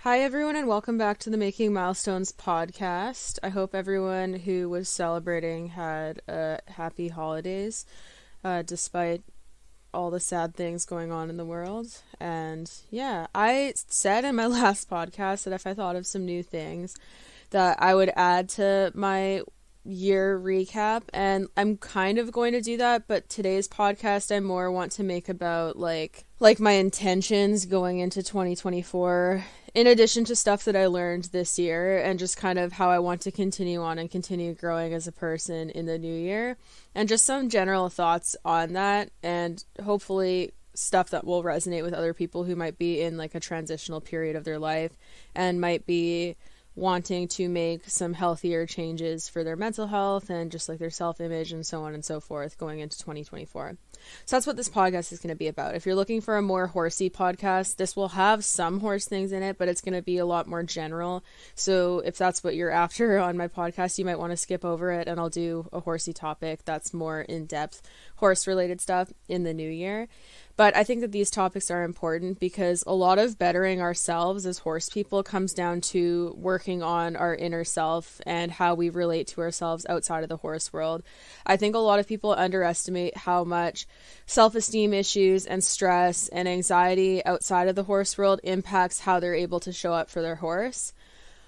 Hi, everyone, and welcome back to the Making Milestones podcast. I hope everyone who was celebrating had happy holidays, despite all the sad things going on in the world. And yeah, I said in my last podcast that if I thought of some new things that I would add to my year recap, and I'm kind of going to do that, but today's podcast I more want to make about like my intentions going into 2024, in addition to stuff that I learned this year, and just kind of how I want to continue on and continue growing as a person in the new year, and just some general thoughts on that, and hopefully stuff that will resonate with other people who might be in like a transitional period of their life and might be wanting to make some healthier changes for their mental health and just like their self-image and so on and so forth going into 2024. So that's what this podcast is going to be about. If you're looking for a more horsey podcast, this will have some horse things in it, but it's going to be a lot more general. So if that's what you're after on my podcast, you might want to skip over it, and I'll do a horsey topic that's more in-depth horse-related stuff in the new year. But I think that these topics are important because a lot of bettering ourselves as horse people comes down to working on our inner self and how we relate to ourselves outside of the horse world. I think a lot of people underestimate how much self-esteem issues and stress and anxiety outside of the horse world impacts how they're able to show up for their horse.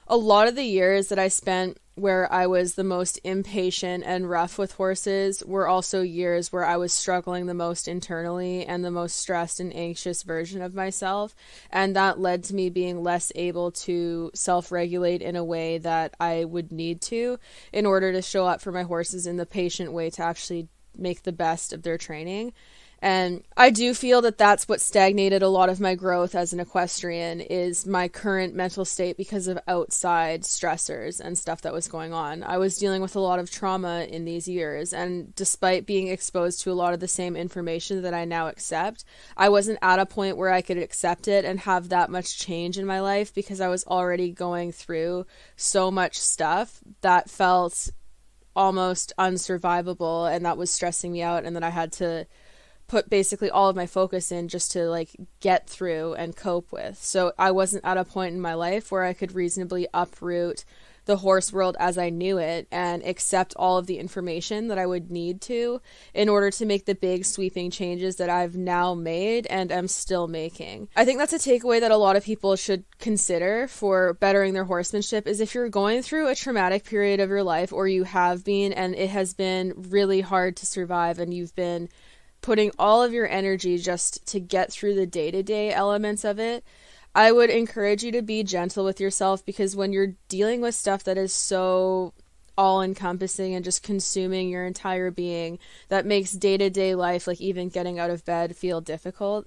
A lot of the years that I spent where I was the most impatient and rough with horses were also years where I was struggling the most internally and the most stressed and anxious version of myself. And that led to me being less able to self-regulate in a way that I would need to in order to show up for my horses in the patient way to actually make the best of their training. And I do feel that that's what stagnated a lot of my growth as an equestrian is my current mental state because of outside stressors and stuff that was going on. I was dealing with a lot of trauma in these years, and despite being exposed to a lot of the same information that I now accept, I wasn't at a point where I could accept it and have that much change in my life because I was already going through so much stuff that felt almost unsurvivable, and that was stressing me out, and that I had to put basically all of my focus in just to like get through and cope with. So I wasn't at a point in my life where I could reasonably uproot the horse world as I knew it and accept all of the information that I would need to in order to make the big sweeping changes that I've now made and am still making. I think that's a takeaway that a lot of people should consider for bettering their horsemanship is if you're going through a traumatic period of your life, or you have been, and it has been really hard to survive, and you've been putting all of your energy just to get through the day-to-day elements of it, I would encourage you to be gentle with yourself, because when you're dealing with stuff that is so all-encompassing and just consuming your entire being, that makes day-to-day life, like even getting out of bed, feel difficult.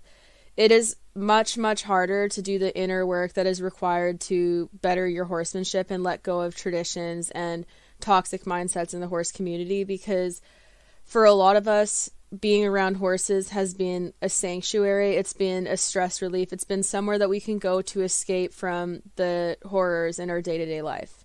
It is much, much harder to do the inner work that is required to better your horsemanship and let go of traditions and toxic mindsets in the horse community, because for a lot of us, being around horses has been a sanctuary. It's been a stress relief. It's been somewhere that we can go to escape from the horrors in our day-to-day life.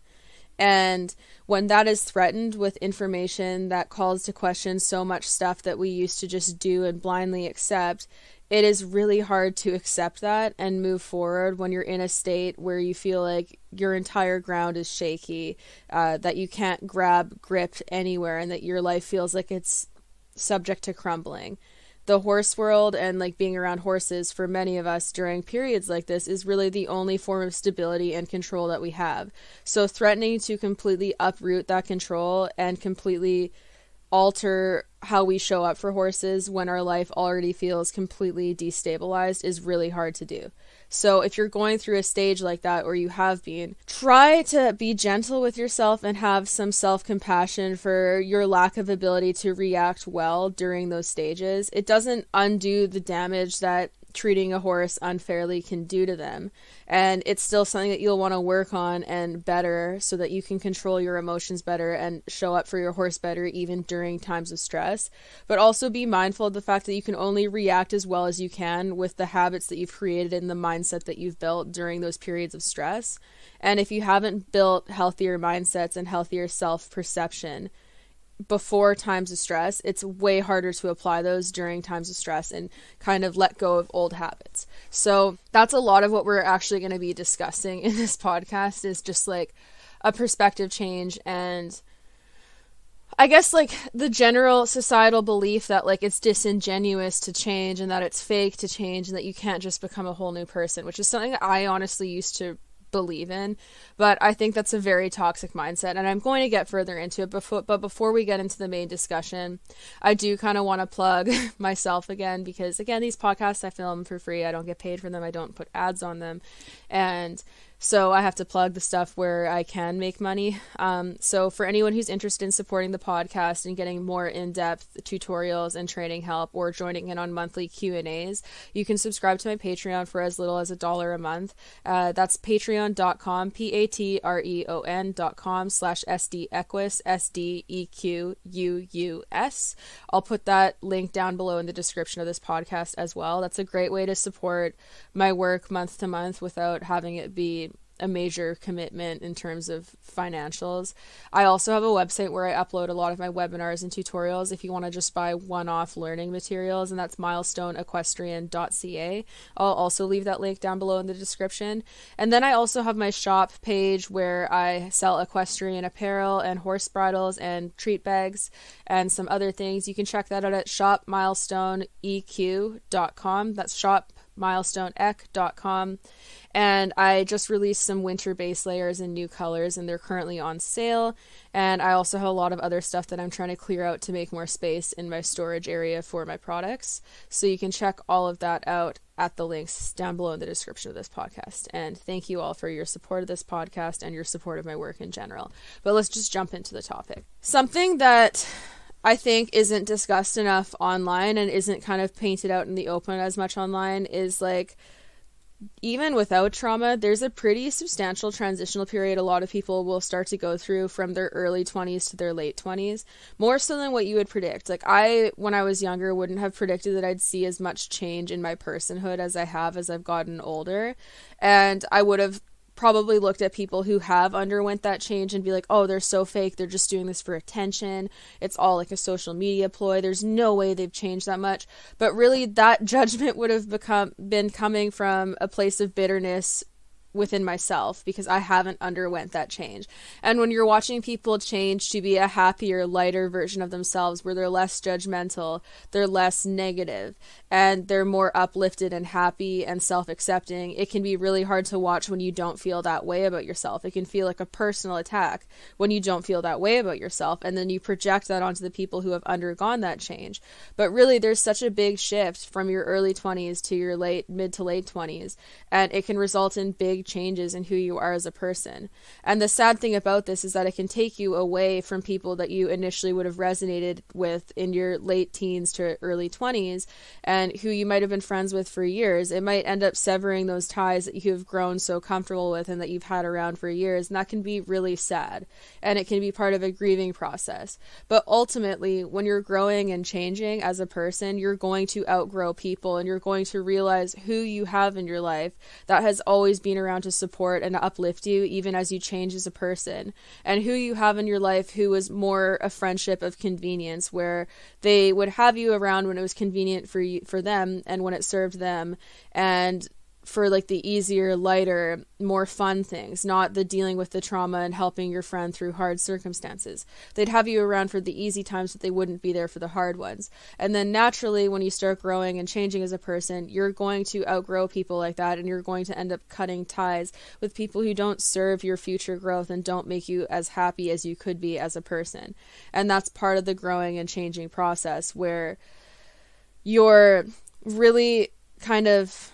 And when that is threatened with information that calls to question so much stuff that we used to just do and blindly accept, it is really hard to accept that and move forward when you're in a state where you feel like your entire ground is shaky, that you can't grip anywhere, and that your life feels like it's subject to crumbling. The horse world and like being around horses for many of us during periods like this is really the only form of stability and control that we have. So threatening to completely uproot that control and completely alter how we show up for horses when our life already feels completely destabilized is really hard to do. So if you're going through a stage like that, or you have been, try to be gentle with yourself and have some self-compassion for your lack of ability to react well during those stages. It doesn't undo the damage that treating a horse unfairly can do to them. And it's still something that you'll want to work on and better so that you can control your emotions better and show up for your horse better even during times of stress. But also be mindful of the fact that you can only react as well as you can with the habits that you've created and the mindset that you've built during those periods of stress. And if you haven't built healthier mindsets and healthier self-perception before times of stress, it's way harder to apply those during times of stress and kind of let go of old habits. So that's a lot of what we're actually going to be discussing in this podcast, is just like a perspective change, and I guess like the general societal belief that like it's disingenuous to change and that it's fake to change and that you can't just become a whole new person, which is something that I honestly used to believe in, but I think that's a very toxic mindset, and I'm going to get further into it. But before we get into the main discussion, I do kind of want to plug myself again, because again, these podcasts I film for free. I don't get paid for them. I don't put ads on them, and so I have to plug the stuff where I can make money. So for anyone who's interested in supporting the podcast and getting more in-depth tutorials and training help, or joining in on monthly Q&As, you can subscribe to my Patreon for as little as $1 a month. That's patreon.com, patreon.com/SDEquus, SDEQUUS. I'll put that link down below in the description of this podcast as well. That's a great way to support my work month to month without having it be a major commitment in terms of financials. I also have a website where I upload a lot of my webinars and tutorials if you want to just buy one-off learning materials, and that's milestoneequestrian.ca. I'll also leave that link down below in the description. And then I also have my shop page where I sell equestrian apparel and horse bridles and treat bags and some other things. You can check that out at shopmilestoneeq.com. That's shopmilestoneeq.com. And I just released some winter base layers in new colors, and they're currently on sale. And I also have a lot of other stuff that I'm trying to clear out to make more space in my storage area for my products. So you can check all of that out at the links down below in the description of this podcast. And thank you all for your support of this podcast and your support of my work in general. But let's just jump into the topic. Something that I think isn't discussed enough online and isn't kind of painted out in the open as much online is like, even without trauma, there's a pretty substantial transitional period a lot of people will start to go through from their early 20s to their late 20s, more so than what you would predict. Like when I was younger, wouldn't have predicted that I'd see as much change in my personhood as I have as I've gotten older, and I would have probably looked at people who have underwent that change and be like, oh, they're so fake, they're just doing this for attention, it's all like a social media ploy, there's no way they've changed that much. But really, that judgment would have been coming from a place of bitterness within myself, because I haven't underwent that change. And when you're watching people change to be a happier, lighter version of themselves, where they're less judgmental, they're less negative, and they're more uplifted and happy and self-accepting, it can be really hard to watch when you don't feel that way about yourself. It can feel like a personal attack when you don't feel that way about yourself, and then you project that onto the people who have undergone that change. But really, there's such a big shift from your early 20s to your mid to late 20s, and it can result in big changes in who you are as a person. And the sad thing about this is that it can take you away from people that you initially would have resonated with in your late teens to early 20s, and who you might have been friends with for years. It might end up severing those ties that you have grown so comfortable with and that you've had around for years, and that can be really sad, and it can be part of a grieving process. But ultimately, when you're growing and changing as a person, you're going to outgrow people, and you're going to realize who you have in your life that has always been around to support and uplift you even as you change as a person, and who you have in your life who was more a friendship of convenience, where they would have you around when it was convenient for them and when it served them, and for like the easier, lighter, more fun things, not the dealing with the trauma and helping your friend through hard circumstances. They'd have you around for the easy times, but they wouldn't be there for the hard ones. And then naturally, when you start growing and changing as a person, you're going to outgrow people like that, and you're going to end up cutting ties with people who don't serve your future growth and don't make you as happy as you could be as a person. And that's part of the growing and changing process, where you're really kind of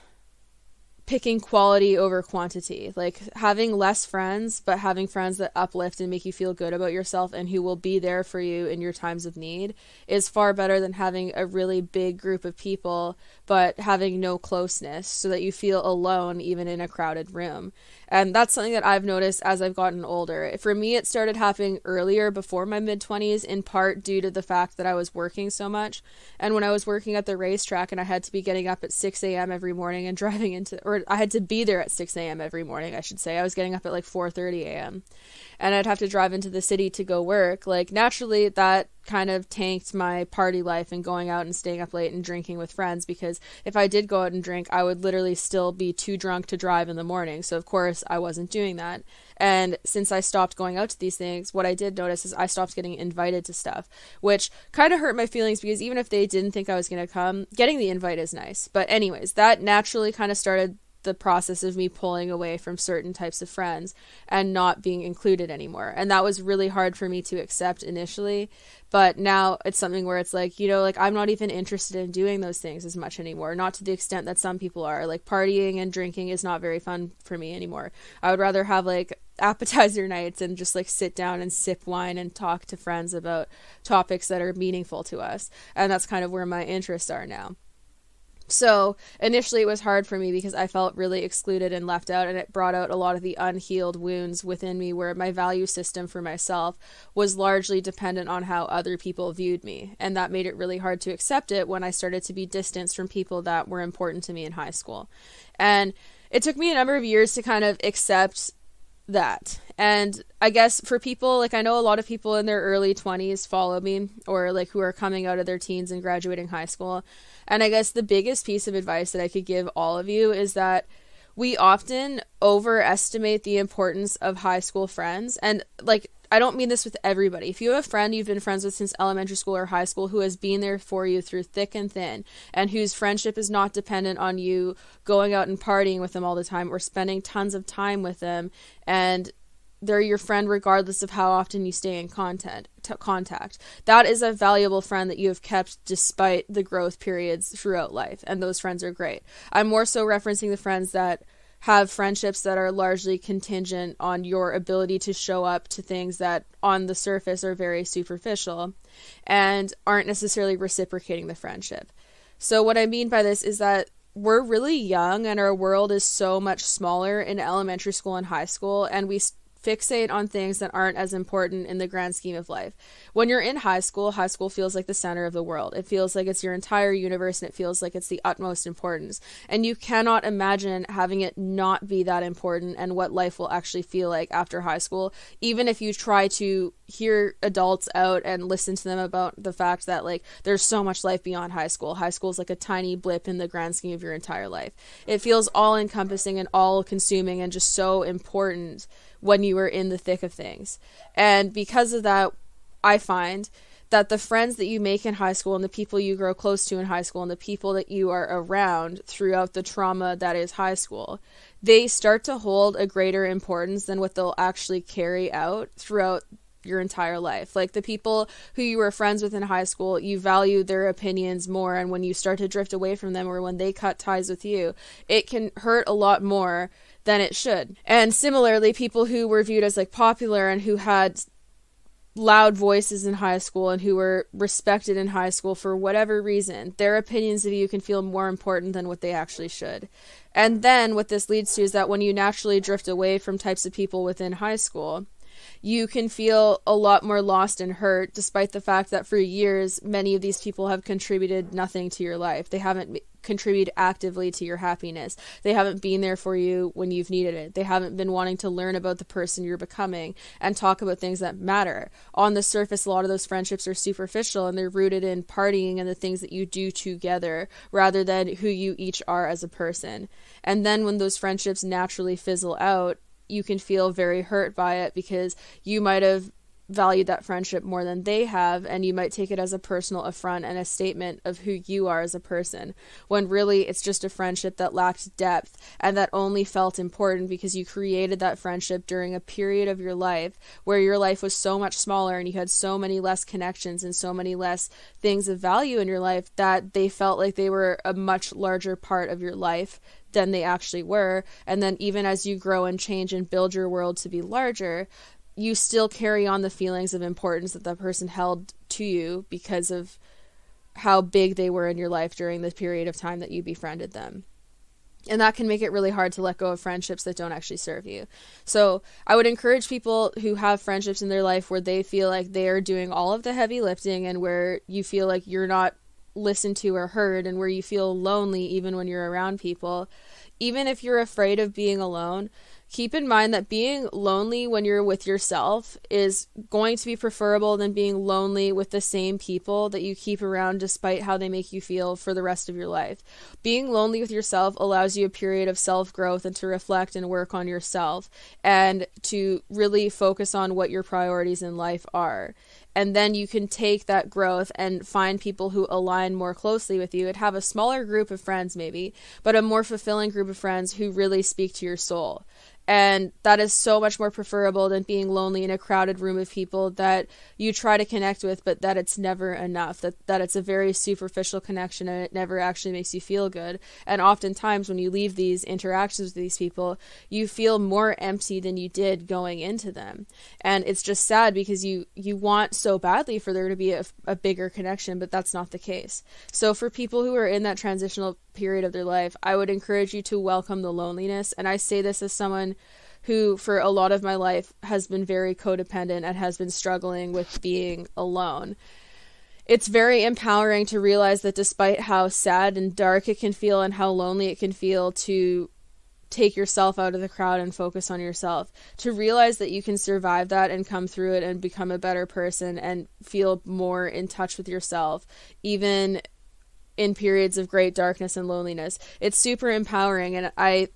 picking quality over quantity, like having less friends, but having friends that uplift and make you feel good about yourself and who will be there for you in your times of need is far better than having a really big group of people, but having no closeness so that you feel alone even in a crowded room. And that's something that I've noticed as I've gotten older. For me, it started happening earlier, before my mid-20s, in part due to the fact that I was working so much. And when I was working at the racetrack and I had to be getting up at 6 a.m. every morning and driving into, or I had to be there at 6 a.m. every morning, I should say. I was getting up at like 4:30 a.m. and I'd have to drive into the city to go work. Like, naturally, that kind of tanked my party life and going out and staying up late and drinking with friends, because if I did go out and drink, I would literally still be too drunk to drive in the morning. So of course I wasn't doing that. And since I stopped going out to these things, what I did notice is I stopped getting invited to stuff, which kind of hurt my feelings, because even if they didn't think I was going to come, getting the invite is nice. But anyways, that naturally kind of started the process of me pulling away from certain types of friends and not being included anymore. And that was really hard for me to accept initially, but now it's something where it's like, you know, like I'm not even interested in doing those things as much anymore, not to the extent that some people are. Like partying and drinking is not very fun for me anymore. I would rather have like appetizer nights and just like sit down and sip wine and talk to friends about topics that are meaningful to us. And that's kind of where my interests are now. So initially it was hard for me because I felt really excluded and left out, and it brought out a lot of the unhealed wounds within me, where my value system for myself was largely dependent on how other people viewed me. And that made it really hard to accept it when I started to be distanced from people that were important to me in high school. And it took me a number of years to kind of accept that. And I guess for people, like I know a lot of people in their early 20s follow me, or like who are coming out of their teens and graduating high school. And I guess the biggest piece of advice that I could give all of you is that we often overestimate the importance of high school friends. And like, I don't mean this with everybody. If you have a friend you've been friends with since elementary school or high school who has been there for you through thick and thin, and whose friendship is not dependent on you going out and partying with them all the time or spending tons of time with them, and they're your friend regardless of how often you stay in contact. That is a valuable friend that you have kept despite the growth periods throughout life, and those friends are great. I'm more so referencing the friends that have friendships that are largely contingent on your ability to show up to things that on the surface are very superficial and aren't necessarily reciprocating the friendship. So what I mean by this is that we're really young and our world is so much smaller in elementary school and high school, and we fixate on things that aren't as important in the grand scheme of life. When you're in high school feels like the center of the world. It feels like it's your entire universe, and it feels like it's the utmost importance. And you cannot imagine having it not be that important and what life will actually feel like after high school, even if you try to hear adults out and listen to them about the fact that like there's so much life beyond high school. High school is like a tiny blip in the grand scheme of your entire life. It feels all encompassing and all consuming and just so important when you are in the thick of things. And because of that, I find that the friends that you make in high school and the people you grow close to in high school and the people that you are around throughout the trauma that is high school, they start to hold a greater importance than what they'll actually carry out throughout your entire life. Like the people who you were friends with in high school, you value their opinions more, and when you start to drift away from them or when they cut ties with you, it can hurt a lot more than it should. And similarly, people who were viewed as like popular and who had loud voices in high school and who were respected in high school for whatever reason, their opinions of you can feel more important than what they actually should. And then what this leads to is that when you naturally drift away from types of people within high school, you can feel a lot more lost and hurt, despite the fact that for years, many of these people have contributed nothing to your life. They haven't contributed actively to your happiness. They haven't been there for you when you've needed it. They haven't been wanting to learn about the person you're becoming and talk about things that matter. On the surface, a lot of those friendships are superficial and they're rooted in partying and the things that you do together rather than who you each are as a person. And then when those friendships naturally fizzle out, you can feel very hurt by it because you might have valued that friendship more than they have, and you might take it as a personal affront and a statement of who you are as a person, when really it's just a friendship that lacked depth and that only felt important because you created that friendship during a period of your life where your life was so much smaller and you had so many less connections and so many less things of value in your life that they felt like they were a much larger part of your life than they actually were. And then even as you grow and change and build your world to be larger, you still carry on the feelings of importance that that person held to you because of how big they were in your life during the period of time that you befriended them. And that can make it really hard to let go of friendships that don't actually serve you. So I would encourage people who have friendships in their life where they feel like they are doing all of the heavy lifting and where you feel like you're not listened to or heard and where you feel lonely even when you're around people. Even if you're afraid of being alone, keep in mind that being lonely when you're with yourself is going to be preferable than being lonely with the same people that you keep around despite how they make you feel for the rest of your life. Being lonely with yourself allows you a period of self-growth and to reflect and work on yourself and to really focus on what your priorities in life are. And then you can take that growth and find people who align more closely with you and have a smaller group of friends maybe, but a more fulfilling group of friends who really speak to your soul. And that is so much more preferable than being lonely in a crowded room of people that you try to connect with, but that it's never enough, that it's a very superficial connection and it never actually makes you feel good. And oftentimes when you leave these interactions with these people, you feel more empty than you did going into them. And it's just sad because you want so badly for there to be a bigger connection, but that's not the case. So for people who are in that transitional period of their life, I would encourage you to welcome the loneliness. And I say this as someone who for a lot of my life has been very codependent and has been struggling with being alone. It's very empowering to realize that despite how sad and dark it can feel and how lonely it can feel, to take yourself out of the crowd and focus on yourself, to realize that you can survive that and come through it and become a better person and feel more in touch with yourself, even in periods of great darkness and loneliness. It's super empowering, and I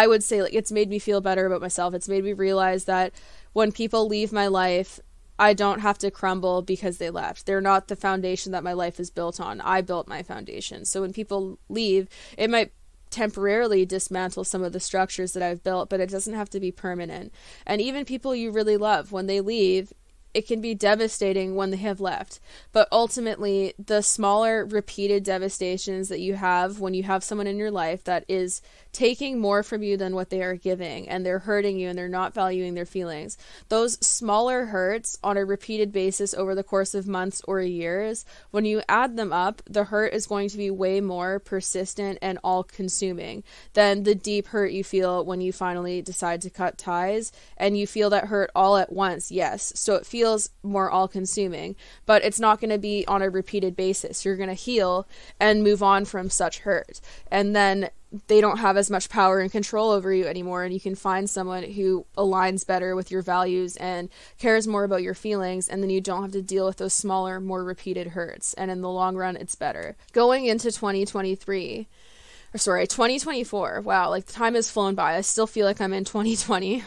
would say, like, it's made me feel better about myself. It's made me realize that when people leave my life, I don't have to crumble because they left. They're not the foundation that my life is built on. I built my foundation. So when people leave, it might temporarily dismantle some of the structures that I've built, but it doesn't have to be permanent. And even people you really love, when they leave, it can be devastating when they have left. But ultimately, the smaller repeated devastations that you have when you have someone in your life that is taking more from you than what they are giving, and they're hurting you and they're not valuing their feelings, those smaller hurts on a repeated basis over the course of months or years, when you add them up, the hurt is going to be way more persistent and all-consuming than the deep hurt you feel when you finally decide to cut ties, and you feel that hurt all at once, yes. So it feels more all-consuming, but it's not going to be on a repeated basis. You're going to heal and move on from such hurt, and then they don't have as much power and control over you anymore, and you can find someone who aligns better with your values and cares more about your feelings, and then you don't have to deal with those smaller, more repeated hurts, and in the long run, it's better. Going into 2024, wow, like, the time has flown by. I still feel like I'm in 2020.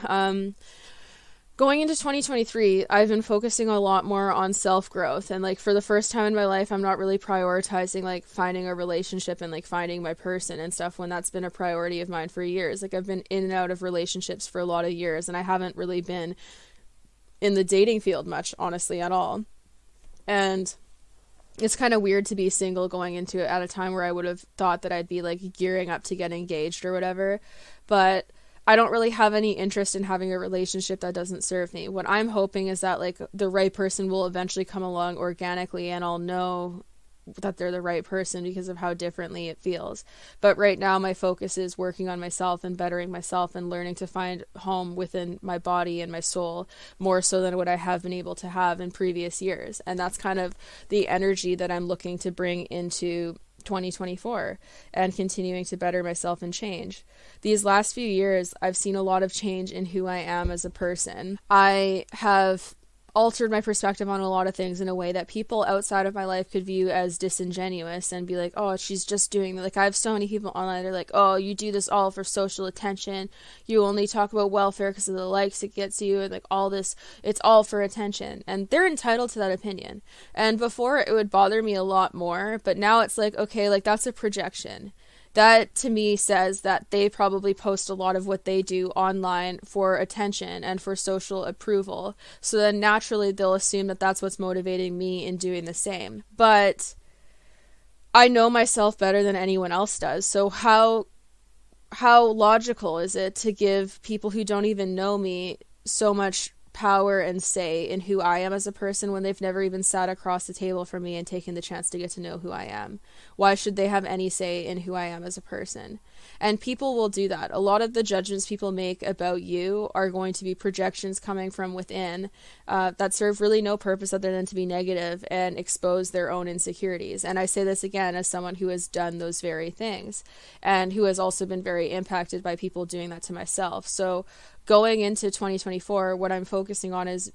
Going into 2023, I've been focusing a lot more on self-growth, and, like, for the first time in my life, I'm not really prioritizing, like, finding a relationship and, like, finding my person and stuff when that's been a priority of mine for years. Like, I've been in and out of relationships for a lot of years, and I haven't really been in the dating field much, honestly, at all. And it's kind of weird to be single going into it at a time where I would have thought that I'd be, like, gearing up to get engaged or whatever, but I don't really have any interest in having a relationship that doesn't serve me. What I'm hoping is that, like, the right person will eventually come along organically, and I'll know that they're the right person because of how differently it feels. But right now my focus is working on myself and bettering myself and learning to find home within my body and my soul more so than what I have been able to have in previous years. And that's kind of the energy that I'm looking to bring into 2024 and continuing to better myself and change. These last few years, I've seen a lot of change in who I am as a person. I have altered my perspective on a lot of things in a way that people outside of my life could view as disingenuous and be like, oh, she's just doing that. Like, I have so many people online that are like, oh, you do this all for social attention. You only talk about welfare because of the likes it gets you, and like all this, it's all for attention. And they're entitled to that opinion. And before it would bother me a lot more, but now it's like, okay, like that's a projection. That, to me, says that they probably post a lot of what they do online for attention and for social approval. So then naturally they'll assume that that's what's motivating me in doing the same. But I know myself better than anyone else does. So how logical is it to give people who don't even know me so much power and say in who I am as a person when they've never even sat across the table from me and taken the chance to get to know who I am? Why should they have any say in who I am as a person? And people will do that. A lot of the judgments people make about you are going to be projections coming from within that serve really no purpose other than to be negative and expose their own insecurities. And I say this again as someone who has done those very things and who has also been very impacted by people doing that to myself. So going into 2024, what I'm focusing on is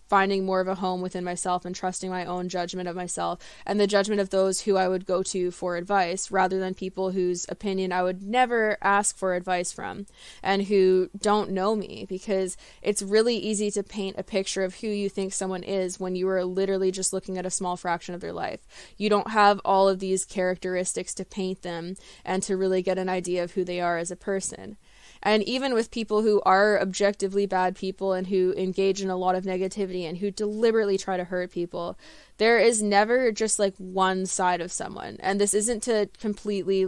finding more of a home within myself and trusting my own judgment of myself and the judgment of those who I would go to for advice, rather than people whose opinion I would never ask for advice from and who don't know me, because it's really easy to paint a picture of who you think someone is when you are literally just looking at a small fraction of their life. You don't have all of these characteristics to paint them and to really get an idea of who they are as a person. And even with people who are objectively bad people and who engage in a lot of negativity and who deliberately try to hurt people, there is never just like one side of someone. And this isn't to completely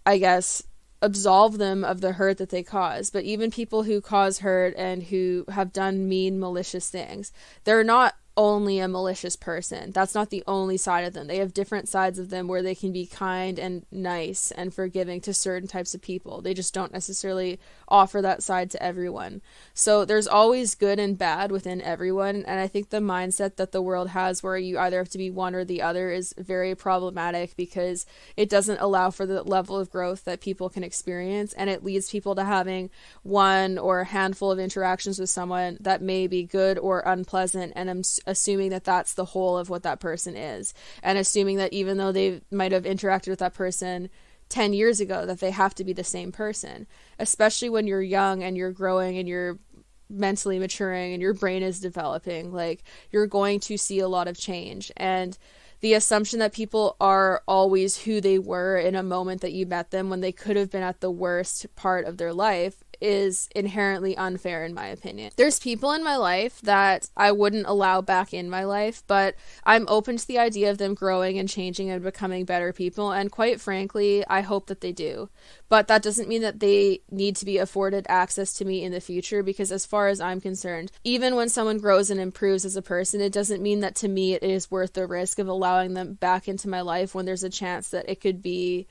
absolve them of the hurt that they cause. But even people who cause hurt and who have done mean, malicious things, they're not only a malicious person. That's not the only side of them. They have different sides of them where they can be kind and nice and forgiving to certain types of people. They just don't necessarily offer that side to everyone. So there's always good and bad within everyone, and I think the mindset that the world has where you either have to be one or the other is very problematic, because it doesn't allow for the level of growth that people can experience, and it leads people to having one or a handful of interactions with someone that may be good or unpleasant, and I'm assuming that that's the whole of what that person is, and assuming that even though they might have interacted with that person 10 years ago, that they have to be the same person, especially when you're young and you're growing and you're mentally maturing and your brain is developing. Like, you're going to see a lot of change, and the assumption that people are always who they were in a moment that you met them when they could have been at the worst part of their life is inherently unfair, in my opinion. There's people in my life that I wouldn't allow back in my life, but I'm open to the idea of them growing and changing and becoming better people, and quite frankly, I hope that they do. But that doesn't mean that they need to be afforded access to me in the future, because as far as I'm concerned, even when someone grows and improves as a person, it doesn't mean that to me it is worth the risk of allowing them back into my life when there's a chance that it could be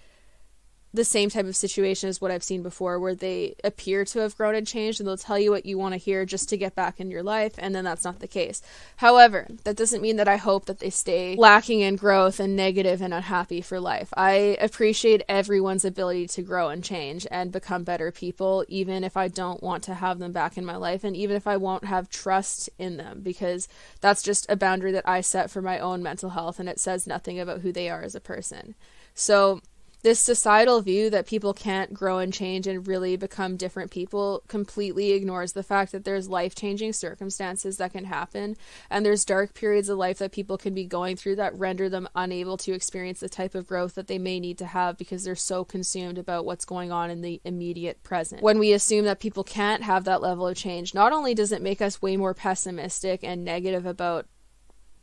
the same type of situation as what I've seen before, where they appear to have grown and changed and they'll tell you what you want to hear just to get back in your life, and then that's not the case. However, that doesn't mean that I hope that they stay lacking in growth and negative and unhappy for life. I appreciate everyone's ability to grow and change and become better people, even if I don't want to have them back in my life, and even if I won't have trust in them, because that's just a boundary that I set for my own mental health, and it says nothing about who they are as a person. So this societal view that people can't grow and change and really become different people completely ignores the fact that there's life-changing circumstances that can happen, and there's dark periods of life that people can be going through that render them unable to experience the type of growth that they may need to have because they're so consumed about what's going on in the immediate present. When we assume that people can't have that level of change, not only does it make us way more pessimistic and negative about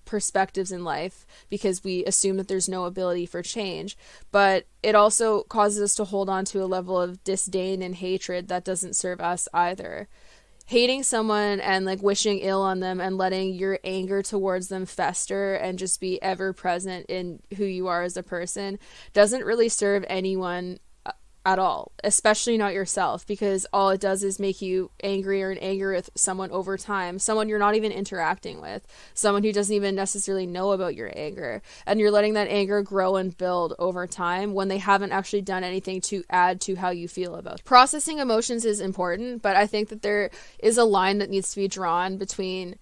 perspectives in life because we assume that there's no ability for change, but it also causes us to hold on to a level of disdain and hatred that doesn't serve us either. Hating someone and wishing ill on them and letting your anger towards them fester and just be ever present in who you are as a person doesn't really serve anyone at all, especially not yourself, because all it does is make you angrier and angrier with someone over time, someone you're not even interacting with, someone who doesn't even necessarily know about your anger, and you're letting that anger grow and build over time when they haven't actually done anything to add to how you feel about it. Processing emotions is important, but I think that there is a line that needs to be drawn between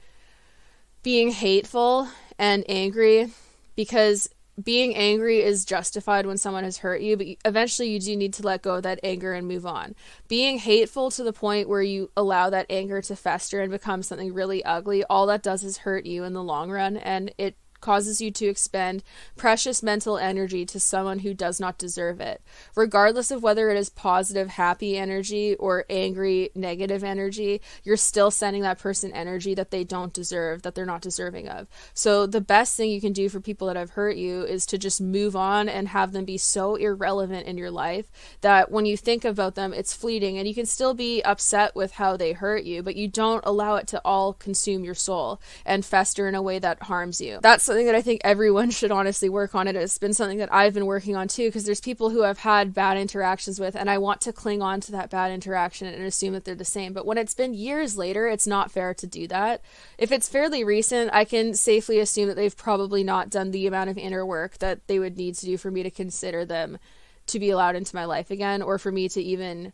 being hateful and angry, because being angry is justified when someone has hurt you, but eventually you do need to let go of that anger and move on. Being hateful to the point where you allow that anger to fester and become something really ugly, all that does is hurt you in the long run, and it causes you to expend precious mental energy to someone who does not deserve it. Regardless of whether it is positive, happy energy or angry, negative energy, you're still sending that person energy that they don't deserve, that they're not deserving of. So the best thing you can do for people that have hurt you is to just move on and have them be so irrelevant in your life that when you think about them, it's fleeting, and you can still be upset with how they hurt you, but you don't allow it to all consume your soul and fester in a way that harms you. That's something that I think everyone should honestly work on. It has been something that I've been working on too, because there's people who I've had bad interactions with, and I want to cling on to that bad interaction and assume that they're the same. But when it's been years later, it's not fair to do that. If it's fairly recent, I can safely assume that they've probably not done the amount of inner work that they would need to do for me to consider them to be allowed into my life again, or for me to even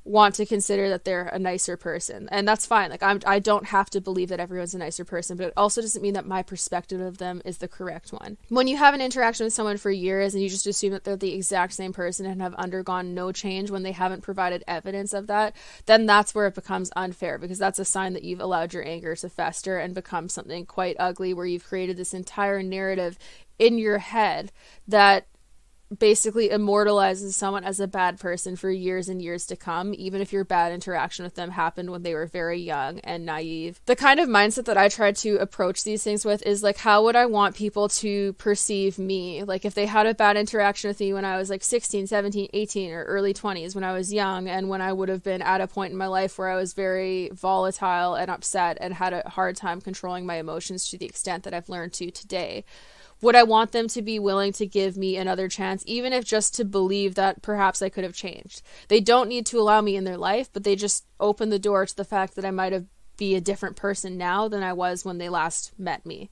want to consider that they're a nicer person. And that's fine. Like, I don't have to believe that everyone's a nicer person, but it also doesn't mean that my perspective of them is the correct one. When you have an interaction with someone for years and you just assume that they're the exact same person and have undergone no change when they haven't provided evidence of that, then that's where it becomes unfair, because that's a sign that you've allowed your anger to fester and become something quite ugly, where you've created this entire narrative in your head that basically immortalizes someone as a bad person for years and years to come, even if your bad interaction with them happened when they were very young and naive. The kind of mindset that I try to approach these things with is like, how would I want people to perceive me? Like, if they had a bad interaction with me when I was like 16, 17, 18, or early 20s, when I was young, and when I would have been at a point in my life where I was very volatile and upset and had a hard time controlling my emotions to the extent that I've learned to today, would I want them to be willing to give me another chance, even if just to believe that perhaps I could have changed? They don't need to allow me in their life, but they just open the door to the fact that I might have be a different person now than I was when they last met me.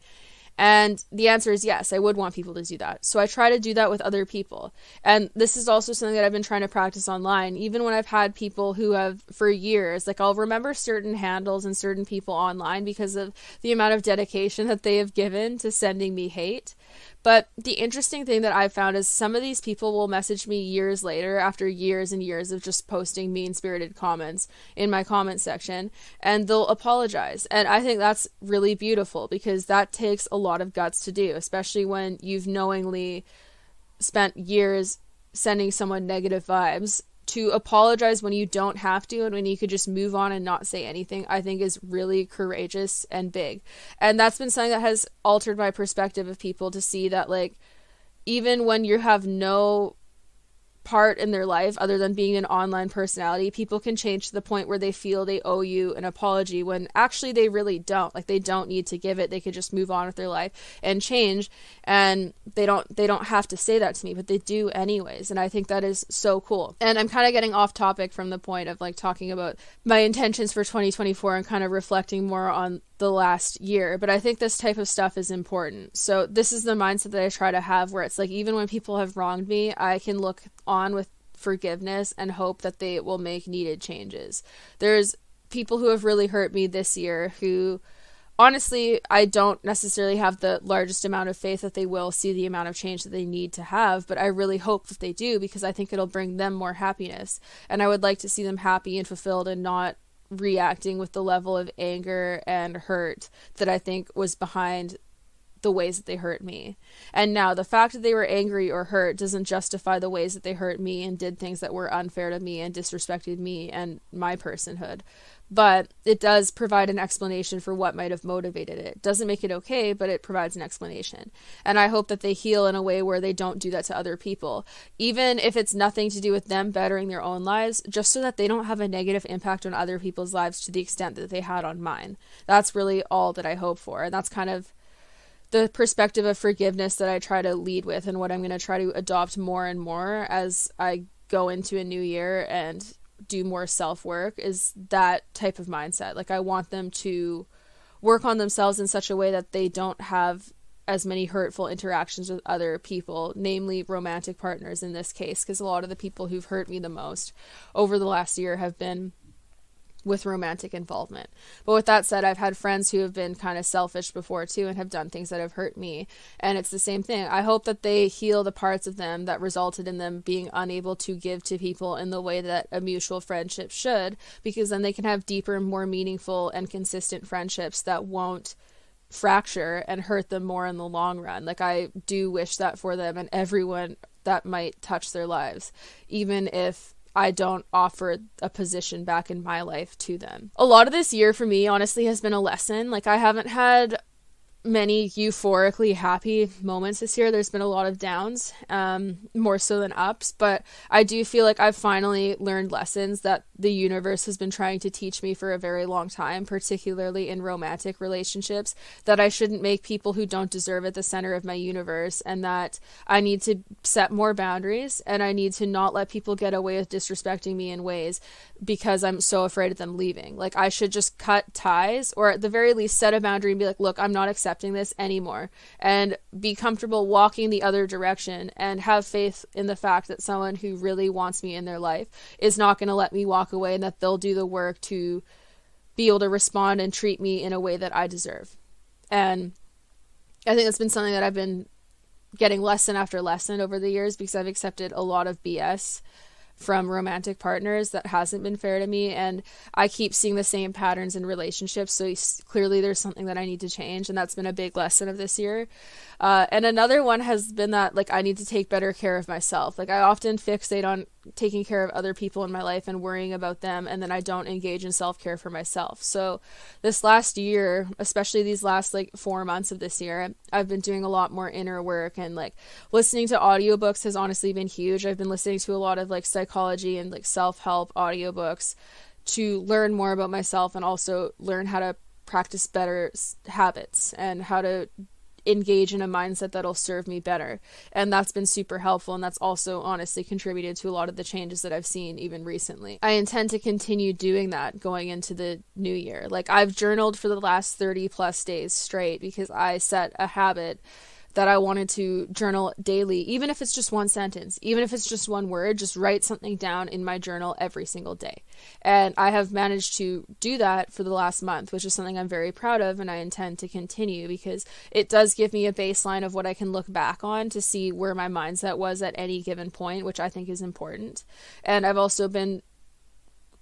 And the answer is yes, I would want people to do that. So I try to do that with other people. And this is also something that I've been trying to practice online, even when I've had people who have, for years, like, I'll remember certain handles and certain people online because of the amount of dedication that they have given to sending me hate. But the interesting thing that I've found is some of these people will message me years later, after years and years of just posting mean-spirited comments in my comment section, and they'll apologize. And I think that's really beautiful, because that takes a lot of guts to do, especially when you've knowingly spent years sending someone negative vibes. To apologize when you don't have to and when you could just move on and not say anything, I think is really courageous and big. And that's been something that has altered my perspective of people, to see that, like, even when you have no part in their life other than being an online personality, people can change to the point where they feel they owe you an apology when actually they really don't. Like, they don't need to give it. They could just move on with their life and change, and they don't have to say that to me, but they do anyways. And I think that is so cool. And I'm kind of getting off topic from the point of, like, talking about my intentions for 2024 and kind of reflecting more on the last year, but I think this type of stuff is important. So this is the mindset that I try to have, where it's like, even when people have wronged me, I can look on with forgiveness and hope that they will make needed changes. There's people who have really hurt me this year who, honestly, I don't necessarily have the largest amount of faith that they will see the amount of change that they need to have, but I really hope that they do, because I think it'll bring them more happiness, and I would like to see them happy and fulfilled and not reacting with the level of anger and hurt that I think was behind the ways that they hurt me. And now the fact that they were angry or hurt doesn't justify the ways that they hurt me and did things that were unfair to me and disrespected me and my personhood. But it does provide an explanation for what might have motivated it. It doesn't make it okay, but it provides an explanation. And I hope that they heal in a way where they don't do that to other people, even if it's nothing to do with them bettering their own lives, just so that they don't have a negative impact on other people's lives to the extent that they had on mine. That's really all that I hope for. And that's kind of the perspective of forgiveness that I try to lead with, and what I'm going to try to adopt more and more as I go into a new year and do more self-work, is that type of mindset. Like, I want them to work on themselves in such a way that they don't have as many hurtful interactions with other people, namely romantic partners in this case, because a lot of the people who've hurt me the most over the last year have been with romantic involvement. But with that said, I've had friends who have been kind of selfish before too and have done things that have hurt me, and it's the same thing. I hope that they heal the parts of them that resulted in them being unable to give to people in the way that a mutual friendship should, because then they can have deeper, more meaningful and consistent friendships that won't fracture and hurt them more in the long run. Like, I do wish that for them and everyone that might touch their lives, even if I don't offer a position back in my life to them. A lot of this year for me, honestly, has been a lesson. Like, I haven't had many euphorically happy moments this year. There's been a lot of downs, more so than ups, but I do feel like I've finally learned lessons that the universe has been trying to teach me for a very long time, particularly in romantic relationships, that I shouldn't make people who don't deserve it the center of my universe, and that I need to set more boundaries, and I need to not let people get away with disrespecting me in ways because I'm so afraid of them leaving. Like, I should just cut ties, or at the very least set a boundary and be like, look, I'm not accepting this anymore, and be comfortable walking the other direction, and have faith in the fact that someone who really wants me in their life is not going to let me walk away, and that they'll do the work to be able to respond and treat me in a way that I deserve. And I think that's been something that I've been getting lesson after lesson over the years, because I've accepted a lot of BS from romantic partners that hasn't been fair to me, and I keep seeing the same patterns in relationships, so clearly there's something that I need to change, and that's been a big lesson of this year. And another one has been that, like, I need to take better care of myself. Like, I often fixate on taking care of other people in my life and worrying about them, and then I don't engage in self-care for myself. So this last year, especially these last 4 months of this year, I've been doing a lot more inner work, and listening to audiobooks has honestly been huge. I've been listening to a lot of psychology and self-help audiobooks to learn more about myself, and also learn how to practice better habits and how to engage in a mindset that'll serve me better. And that's been super helpful, and that's also honestly contributed to a lot of the changes that I've seen even recently. I intend to continue doing that going into the new year. I've journaled for the last 30 plus days straight, because I set a habit that I wanted to journal daily, even if it's just one sentence, even if it's just one word, just write something down in my journal every single day. And I have managed to do that for the last month, which is something I'm very proud of, and I intend to continue, because it does give me a baseline of what I can look back on to see where my mindset was at any given point, which I think is important. And I've also been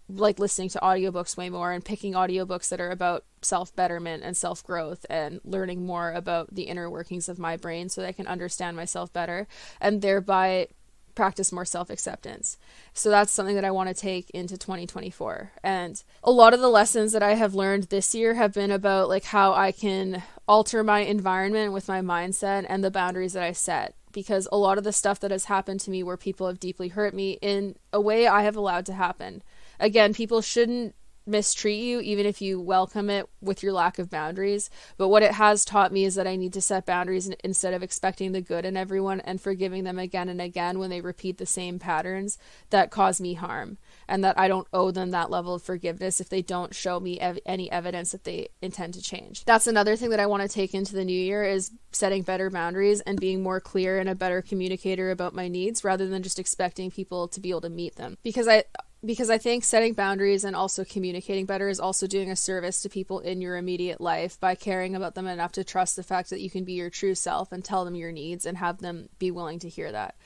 listening to audiobooks way more, and picking audiobooks that are about self-betterment and self-growth, and learning more about the inner workings of my brain so that I can understand myself better, and thereby practice more self-acceptance. So that's something that I want to take into 2024. And a lot of the lessons that I have learned this year have been about how I can alter my environment with my mindset and the boundaries that I set. Because a lot of the stuff that has happened to me where people have deeply hurt me in a way I have allowed to happen. Again, people shouldn't mistreat you, even if you welcome it with your lack of boundaries. But what it has taught me is that I need to set boundaries instead of expecting the good in everyone, and forgiving them again and again when they repeat the same patterns that cause me harm. And that I don't owe them that level of forgiveness if they don't show me any evidence that they intend to change. That's another thing that I want to take into the new year, is setting better boundaries and being more clear and a better communicator about my needs, rather than just expecting people to be able to meet them. Because I think setting boundaries and also communicating better is also doing a service to people in your immediate life by caring about them enough to trust the fact that you can be your true self and tell them your needs, and have them be willing to hear that.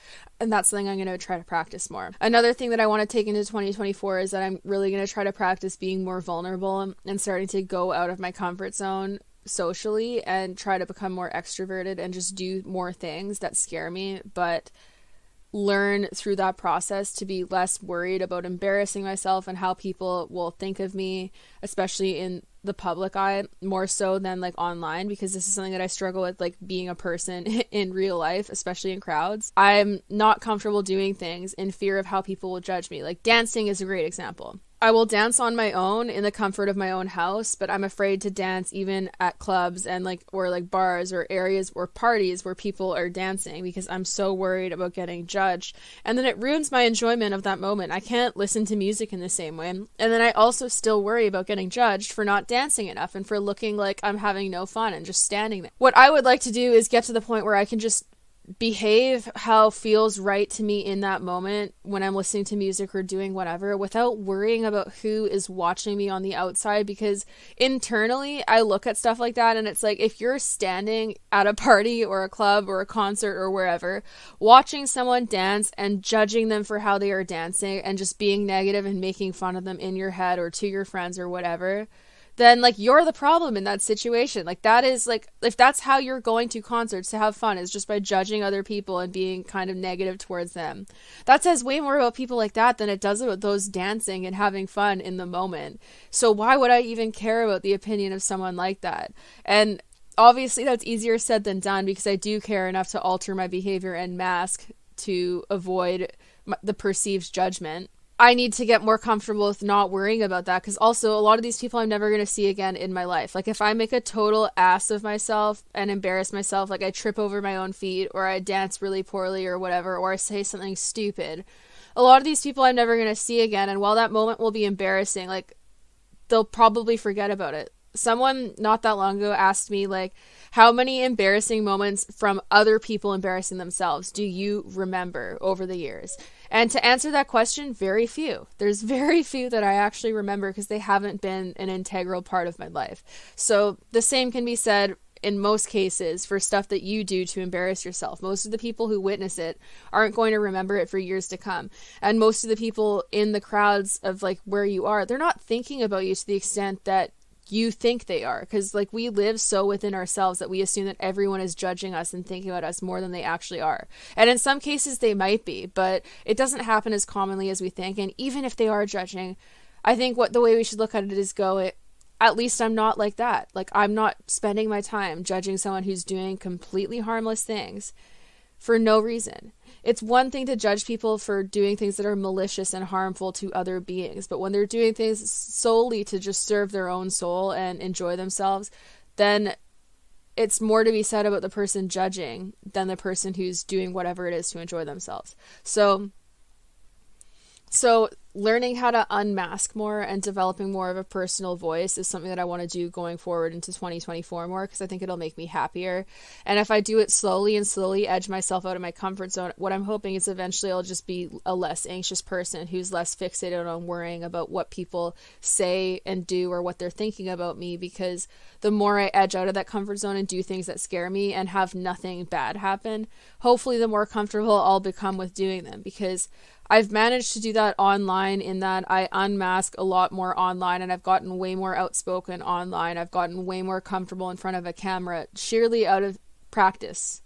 And that's something I'm going to try to practice more. Another thing that I want to take into 2024 is that I'm really going to try to practice being more vulnerable and starting to go out of my comfort zone socially, and try to become more extroverted and just do more things that scare me, but learn through that process to be less worried about embarrassing myself and how people will think of me, especially in the public eye, more so than online, because this is something that I struggle with, being a person in real life, especially in crowds. I'm not comfortable doing things in fear of how people will judge me. Dancing is a great example. I will dance on my own in the comfort of my own house, but I'm afraid to dance even at clubs and or bars or areas or parties where people are dancing, because I'm so worried about getting judged. And then it ruins my enjoyment of that moment. I can't listen to music in the same way. And then I also still worry about getting judged for not dancing enough and for looking like I'm having no fun and just standing there. What I would like to do is get to the point where I can just behave how feels right to me in that moment when I'm listening to music or doing whatever, without worrying about who is watching me on the outside. Because internally I look at stuff like that, and it's if you're standing at a party or a club or a concert or wherever, watching someone dance and judging them for how they are dancing and just being negative and making fun of them in your head or to your friends or whatever, then you're the problem in that situation. That is if that's how you're going to concerts to have fun, is just by judging other people and being kind of negative towards them. That says way more about people like that than it does about those dancing and having fun in the moment. So why would I even care about the opinion of someone like that? And obviously that's easier said than done because I do care enough to alter my behavior and mask to avoid the perceived judgment. I need to get more comfortable with not worrying about that, because also a lot of these people I'm never going to see again in my life. Like, if I make a total ass of myself and embarrass myself, like I trip over my own feet, or I dance really poorly or whatever, or I say something stupid, a lot of these people I'm never going to see again. And while that moment will be embarrassing, like, they'll probably forget about it. Someone not that long ago asked me, like, how many embarrassing moments from other people embarrassing themselves do you remember over the years? And to answer that question, very few. There's very few that I actually remember because they haven't been an integral part of my life. So the same can be said in most cases for stuff that you do to embarrass yourself. Most of the people who witness it aren't going to remember it for years to come. And most of the people in the crowds of like where you are, they're not thinking about you to the extent that you think they are, because like we live so within ourselves that we assume that everyone is judging us and thinking about us more than they actually are. And in some cases they might be, but it doesn't happen as commonly as we think. And even if they are judging, I think the way we should look at it is at least I'm not like that. Like, I'm not spending my time judging someone who's doing completely harmless things for no reason. It's one thing to judge people for doing things that are malicious and harmful to other beings, but when they're doing things solely to just serve their own soul and enjoy themselves, then it's more to be said about the person judging than the person who's doing whatever it is to enjoy themselves. So learning how to unmask more and developing more of a personal voice is something that I want to do going forward into 2024 more, because I think it'll make me happier. And if I do it slowly and slowly edge myself out of my comfort zone, what I'm hoping is eventually I'll just be a less anxious person who's less fixated on worrying about what people say and do or what they're thinking about me, because the more I edge out of that comfort zone and do things that scare me and have nothing bad happen, hopefully the more comfortable I'll become with doing them, because I've managed to do that online, in that I unmask a lot more online, and I've gotten way more outspoken online. I've gotten way more comfortable in front of a camera, sheerly out of practice.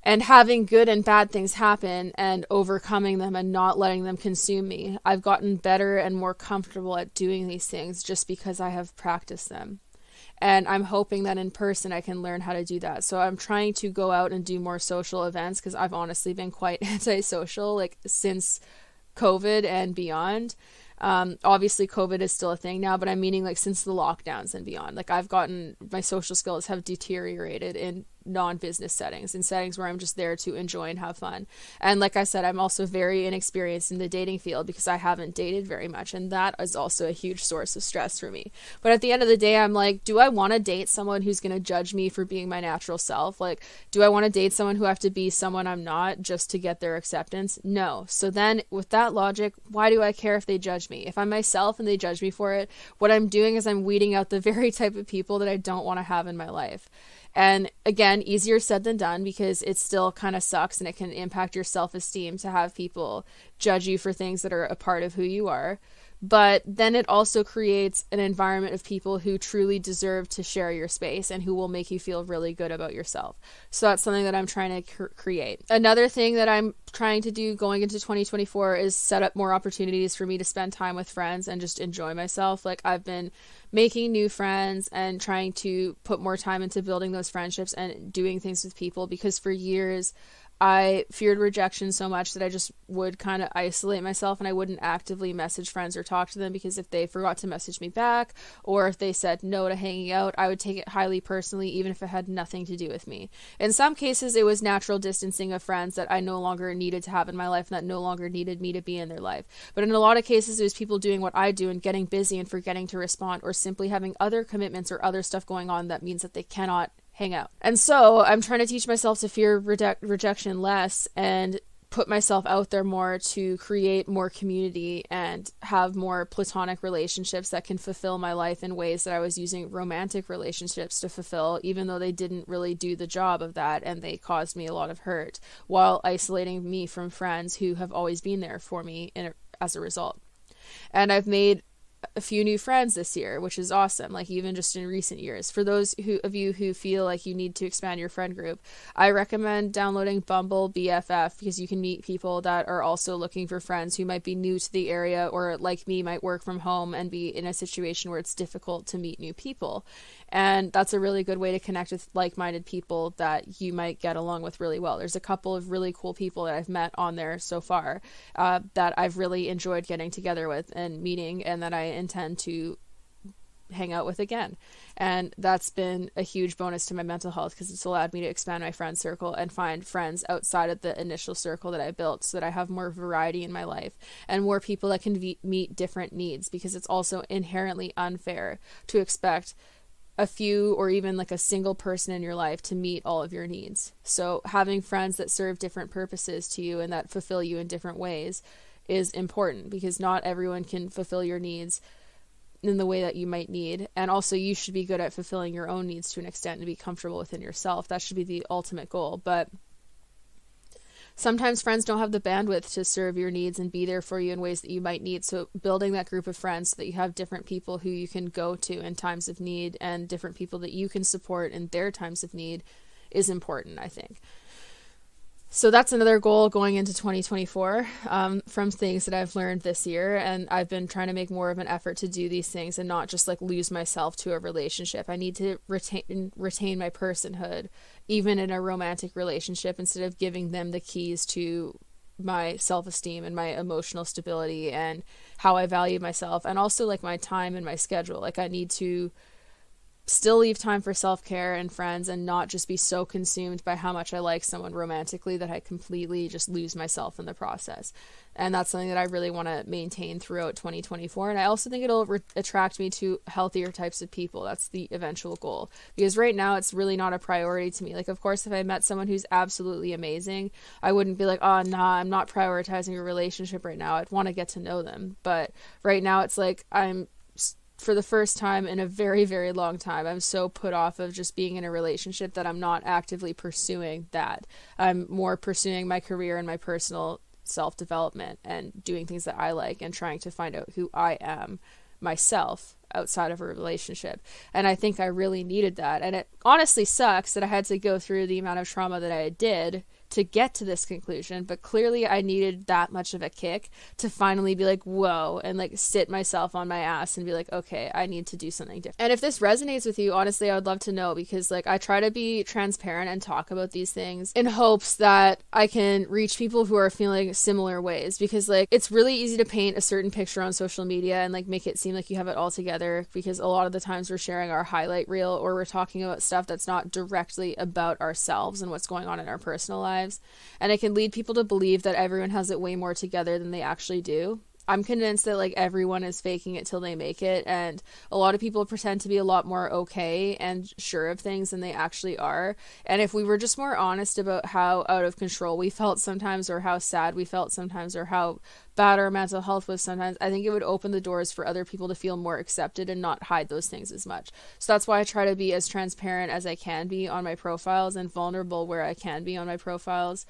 And having good and bad things happen and overcoming them and not letting them consume me. I've gotten better and more comfortable at doing these things just because I have practiced them. And I'm hoping that in person I can learn how to do that. So I'm trying to go out and do more social events, because I've honestly been quite antisocial, like, since COVID and beyond. Obviously COVID is still a thing now, but I'm meaning like since the lockdowns and beyond. Like, my social skills have deteriorated in non-business settings, in settings where I'm just there to enjoy and have fun. And like I said, I'm also very inexperienced in the dating field because I haven't dated very much, and that is also a huge source of stress for me. But at the end of the day, I'm like, do I want to date someone who's going to judge me for being my natural self? Like, do I want to date someone who have to be someone I'm not just to get their acceptance? No. So then with that logic, why do I care if they judge me? If I'm myself and they judge me for it, what I'm doing is I'm weeding out the very type of people that I don't want to have in my life. And again, easier said than done, because it still kind of sucks and it can impact your self-esteem to have people judge you for things that are a part of who you are. But then it also creates an environment of people who truly deserve to share your space and who will make you feel really good about yourself. So that's something that I'm trying to create. Another thing that I'm trying to do going into 2024 is set up more opportunities for me to spend time with friends and just enjoy myself. Like, I've been making new friends and trying to put more time into building those friendships and doing things with people, because for years I feared rejection so much that I just would kind of isolate myself, and I wouldn't actively message friends or talk to them, because if they forgot to message me back or if they said no to hanging out, I would take it highly personally, even if it had nothing to do with me. In some cases, it was natural distancing of friends that I no longer needed to have in my life and that no longer needed me to be in their life. But in a lot of cases, it was people doing what I do and getting busy and forgetting to respond, or simply having other commitments or other stuff going on that means that they cannot hang out. And so I'm trying to teach myself to fear rejection less and put myself out there more to create more community and have more platonic relationships that can fulfill my life in ways that I was using romantic relationships to fulfill, even though they didn't really do the job of that and they caused me a lot of hurt, while isolating me from friends who have always been there for me as a result. And I've made a few new friends this year, which is awesome, like even just in recent years. For those of you who feel like you need to expand your friend group, I recommend downloading Bumble BFF, because you can meet people that are also looking for friends who might be new to the area, or like me, might work from home and be in a situation where it's difficult to meet new people. And that's a really good way to connect with like-minded people that you might get along with really well. There's a couple of really cool people that I've met on there so far that I've really enjoyed getting together with and meeting, and that I intend to hang out with again. And that's been a huge bonus to my mental health, because it's allowed me to expand my friend circle and find friends outside of the initial circle that I built, so that I have more variety in my life and more people that can meet different needs, because it's also inherently unfair to expect a few or even like a single person in your life to meet all of your needs. So having friends that serve different purposes to you and that fulfill you in different ways is important, because not everyone can fulfill your needs in the way that you might need. And also you should be good at fulfilling your own needs to an extent and be comfortable within yourself. That should be the ultimate goal. But sometimes friends don't have the bandwidth to serve your needs and be there for you in ways that you might need. So building that group of friends so that you have different people who you can go to in times of need, and different people that you can support in their times of need, is important, I think. So that's another goal going into 2024 from things that I've learned this year. And I've been trying to make more of an effort to do these things and not just like lose myself to a relationship. I need to retain my personhood, even in a romantic relationship, instead of giving them the keys to my self-esteem and my emotional stability and how I value myself, and also like my time and my schedule. Like I need to still leave time for self-care and friends, and not just be so consumed by how much I like someone romantically that I completely just lose myself in the process. And that's something that I really want to maintain throughout 2024. And I also think it'll attract me to healthier types of people. That's the eventual goal, because right now it's really not a priority to me. Like, of course, if I met someone who's absolutely amazing, I wouldn't be like, oh, nah, I'm not prioritizing a relationship right now. I'd want to get to know them. But right now it's like for the first time in a very, very long time, I'm so put off of just being in a relationship that I'm not actively pursuing that. I'm more pursuing my career and my personal self-development and doing things that I like, and trying to find out who I am myself outside of a relationship. And I think I really needed that. And it honestly sucks that I had to go through the amount of trauma that I did to get to this conclusion, but clearly I needed that much of a kick to finally be like, whoa, and like sit myself on my ass and be like, okay, I need to do something different. And if this resonates with you, honestly, I would love to know, because like I try to be transparent and talk about these things in hopes that I can reach people who are feeling similar ways, because like it's really easy to paint a certain picture on social media and like make it seem like you have it all together, because a lot of the times we're sharing our highlight reel, or we're talking about stuff that's not directly about ourselves and what's going on in our personal lives. And it can lead people to believe that everyone has it way more together than they actually do. I'm convinced that like everyone is faking it till they make it, and a lot of people pretend to be a lot more okay and sure of things than they actually are. And if we were just more honest about how out of control we felt sometimes, or how sad we felt sometimes, or how bad our mental health was sometimes, I think it would open the doors for other people to feel more accepted and not hide those things as much. So that's why I try to be as transparent as I can be on my profiles, and vulnerable where I can be on my profiles,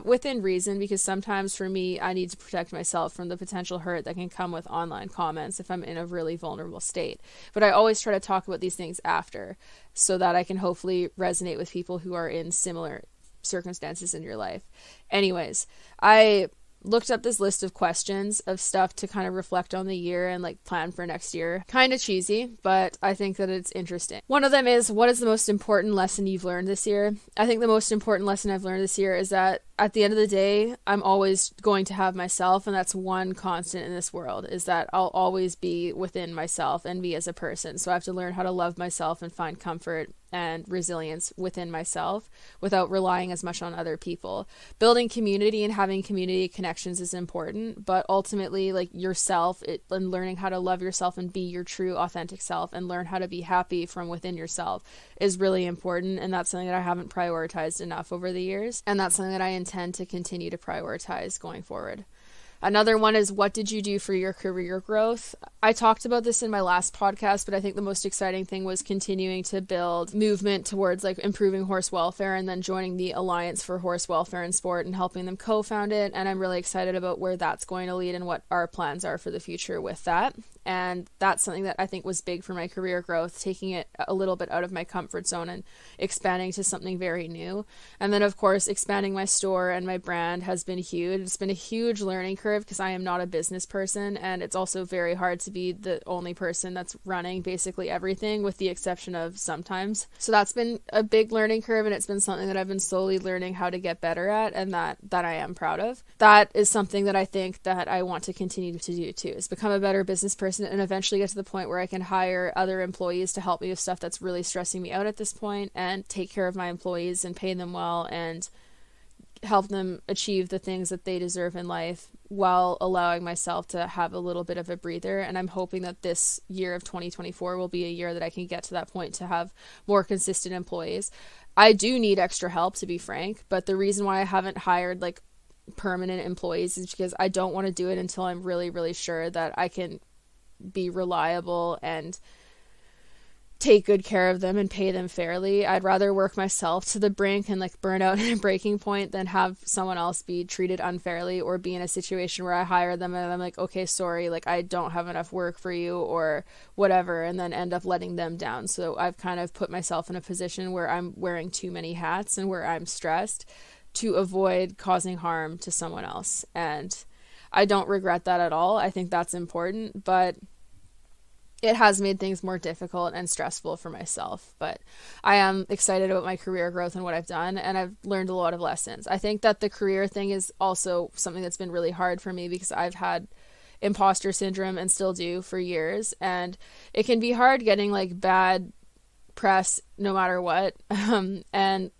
within reason, because sometimes for me, I need to protect myself from the potential hurt that can come with online comments if I'm in a really vulnerable state. But I always try to talk about these things after, so that I can hopefully resonate with people who are in similar circumstances in your life. Anyways, I looked up this list of questions of stuff to kind of reflect on the year and like plan for next year. Kind of cheesy, but I think that it's interesting. One of them is, what is the most important lesson you've learned this year? I think the most important lesson I've learned this year is that at the end of the day, I'm always going to have myself, and that's one constant in this world, is that I'll always be within myself and me as a person. So I have to learn how to love myself and find comfort and resilience within myself without relying as much on other people. Building community and having community connections is important, but ultimately like yourself, and learning how to love yourself and be your true authentic self and learn how to be happy from within yourself is really important. And that's something that I haven't prioritized enough over the years, and that's something that I intend to continue to prioritize going forward. Another one is, what did you do for your career growth? I talked about this in my last podcast, but I think the most exciting thing was continuing to build movement towards like improving horse welfare, and then joining the Alliance for Horse Welfare and Sport and helping them co-found it. And I'm really excited about where that's going to lead and what our plans are for the future with that. And that's something that I think was big for my career growth, taking it a little bit out of my comfort zone and expanding to something very new. And then, of course, expanding my store and my brand has been huge. It's been a huge learning curve because I am not a business person, and it's also very hard to be the only person that's running basically everything, with the exception of sometimes. So that's been a big learning curve, and it's been something that I've been slowly learning how to get better at, and that I am proud of. That is something that I think that I want to continue to do too, is become a better business person and eventually get to the point where I can hire other employees to help me with stuff that's really stressing me out at this point, and take care of my employees and pay them well and help them achieve the things that they deserve in life, while allowing myself to have a little bit of a breather. And I'm hoping that this year of 2024 will be a year that I can get to that point to have more consistent employees. I do need extra help, to be frank, but the reason why I haven't hired like permanent employees is because I don't want to do it until I'm really, really sure that I can be reliable and take good care of them and pay them fairly. I'd rather work myself to the brink and like burn out at a breaking point than have someone else be treated unfairly, or be in a situation where I hire them and I'm like, okay, sorry, like I don't have enough work for you or whatever, and then end up letting them down. So I've kind of put myself in a position where I'm wearing too many hats and where I'm stressed to avoid causing harm to someone else. And I don't regret that at all. I think that's important, but it has made things more difficult and stressful for myself. But I am excited about my career growth and what I've done, and I've learned a lot of lessons. I think that the career thing is also something that's been really hard for me, because I've had imposter syndrome and still do for years, and it can be hard getting like bad press no matter what. And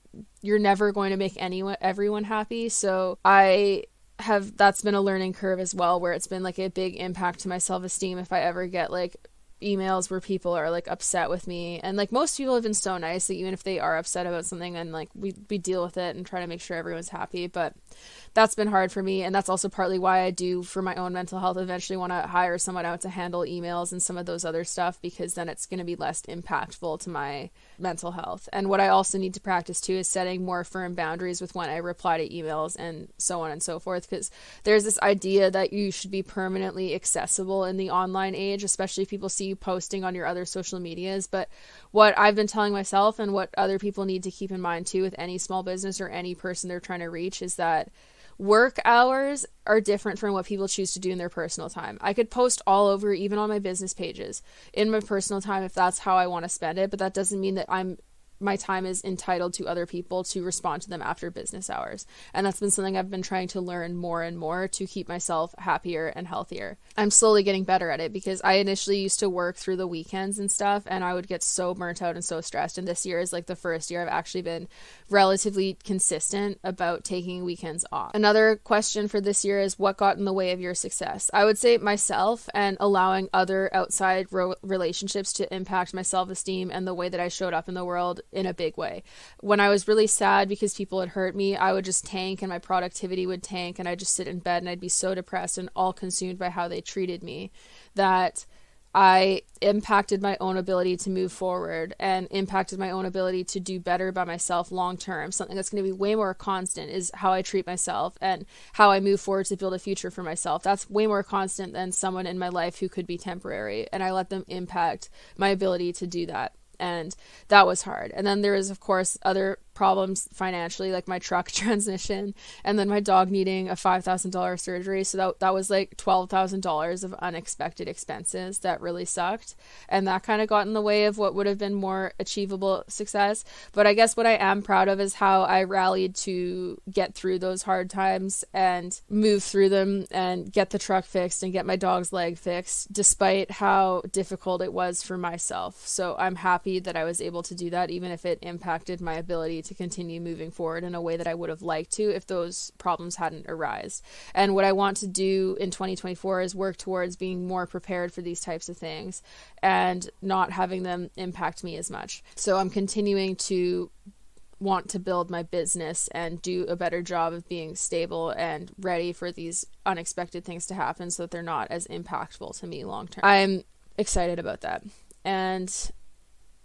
you're never going to make everyone happy. So that's been a learning curve as well, where it's been like a big impact to my self-esteem if I ever get like emails where people are like upset with me. And like most people have been so nice that even if they are upset about something, and like we deal with it and try to make sure everyone's happy. But that's been hard for me, and that's also partly why I do, for my own mental health, eventually want to hire someone out to handle emails and some of those other stuff, because then it's going to be less impactful to my mental health. And what I also need to practice too is setting more firm boundaries with when I reply to emails and so on and so forth, because there's this idea that you should be permanently accessible in the online age, especially if people see you posting on your other social medias. But what I've been telling myself, and what other people need to keep in mind too with any small business or any person they're trying to reach, is that work hours are different from what people choose to do in their personal time. I could post all over, even on my business pages, in my personal time if that's how I want to spend it, but that doesn't mean that my time is entitled to other people to respond to them after business hours. And that's been something I've been trying to learn more and more to keep myself happier and healthier. I'm slowly getting better at it, because I initially used to work through the weekends and stuff, and I would get so burnt out and so stressed. And this year is like the first year I've actually been relatively consistent about taking weekends off. Another question for this year is, what got in the way of your success? I would say myself, and allowing other outside relationships to impact my self-esteem and the way that I showed up in the world in a big way. When I was really sad because people had hurt me, I would just tank, and my productivity would tank, and I'd just sit in bed and I'd be so depressed and all consumed by how they treated me, that I impacted my own ability to move forward and impacted my own ability to do better by myself long term. Something that's going to be way more constant is how I treat myself and how I move forward to build a future for myself. That's way more constant than someone in my life who could be temporary, and I let them impact my ability to do that. And that was hard. And then there is, of course, other problems financially, like my truck transmission, and then my dog needing a $5,000 surgery. So that was like $12,000 of unexpected expenses that really sucked. And that kind of got in the way of what would have been more achievable success. But I guess what I am proud of is how I rallied to get through those hard times and move through them and get the truck fixed and get my dog's leg fixed, despite how difficult it was for myself. So I'm happy that I was able to do that, even if it impacted my ability to continue moving forward in a way that I would have liked to if those problems hadn't arisen. And what I want to do in 2024 is work towards being more prepared for these types of things and not having them impact me as much. So I'm continuing to want to build my business and do a better job of being stable and ready for these unexpected things to happen so that they're not as impactful to me long term. I'm excited about that. And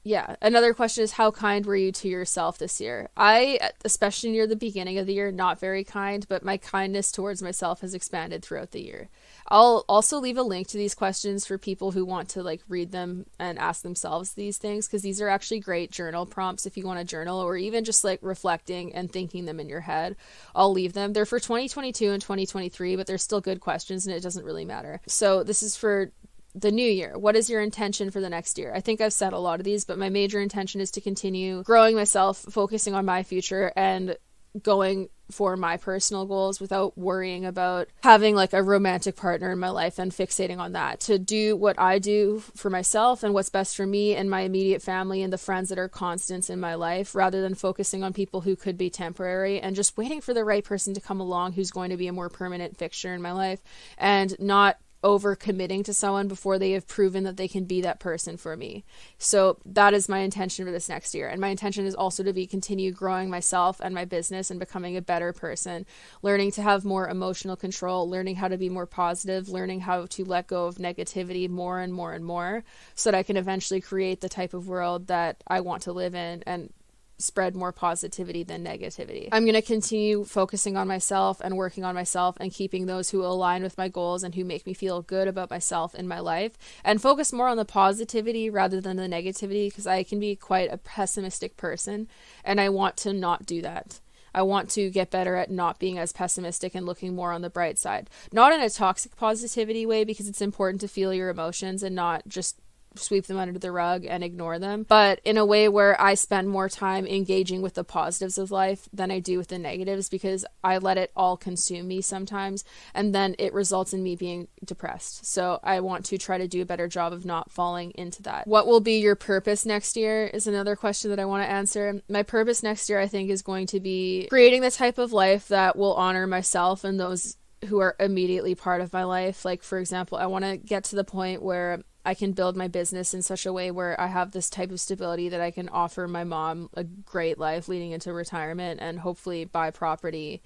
yeah, another question is, how kind were you to yourself this year? I, especially near the beginning of the year, not very kind, but my kindness towards myself has expanded throughout the year. I'll also leave a link to these questions for people who want to like read them and ask themselves these things, because these are actually great journal prompts if you want to journal, or even just like reflecting and thinking them in your head. I'll leave them. They're for 2022 and 2023, but they're still good questions and it doesn't really matter. So this is for the new year. What is your intention for the next year? I think I've said a lot of these, but my major intention is to continue growing myself, focusing on my future, and going for my personal goals without worrying about having like a romantic partner in my life and fixating on that. To do what I do for myself and what's best for me and my immediate family and the friends that are constants in my life, rather than focusing on people who could be temporary and just waiting for the right person to come along who's going to be a more permanent fixture in my life, and not over committing to someone before they have proven that they can be that person for me. So that is my intention for this next year. And my intention is also to continue growing myself and my business and becoming a better person, learning to have more emotional control, learning how to be more positive, learning how to let go of negativity more and more and more, so that I can eventually create the type of world that I want to live in and spread more positivity than negativity. I'm going to continue focusing on myself and working on myself and keeping those who align with my goals and who make me feel good about myself in my life, and focus more on the positivity rather than the negativity, because I can be quite a pessimistic person and I want to not do that. I want to get better at not being as pessimistic and looking more on the bright side. Not in a toxic positivity way, because it's important to feel your emotions and not just sweep them under the rug and ignore them, but in a way where I spend more time engaging with the positives of life than I do with the negatives, because I let it all consume me sometimes, and then it results in me being depressed. So I want to try to do a better job of not falling into that. What will be your purpose next year is another question that I want to answer. My purpose next year, I think, is going to be creating the type of life that will honor myself and those who are immediately part of my life. Like, for example, I want to get to the point where I can build my business in such a way where I have this type of stability that I can offer my mom a great life leading into retirement, and hopefully buy property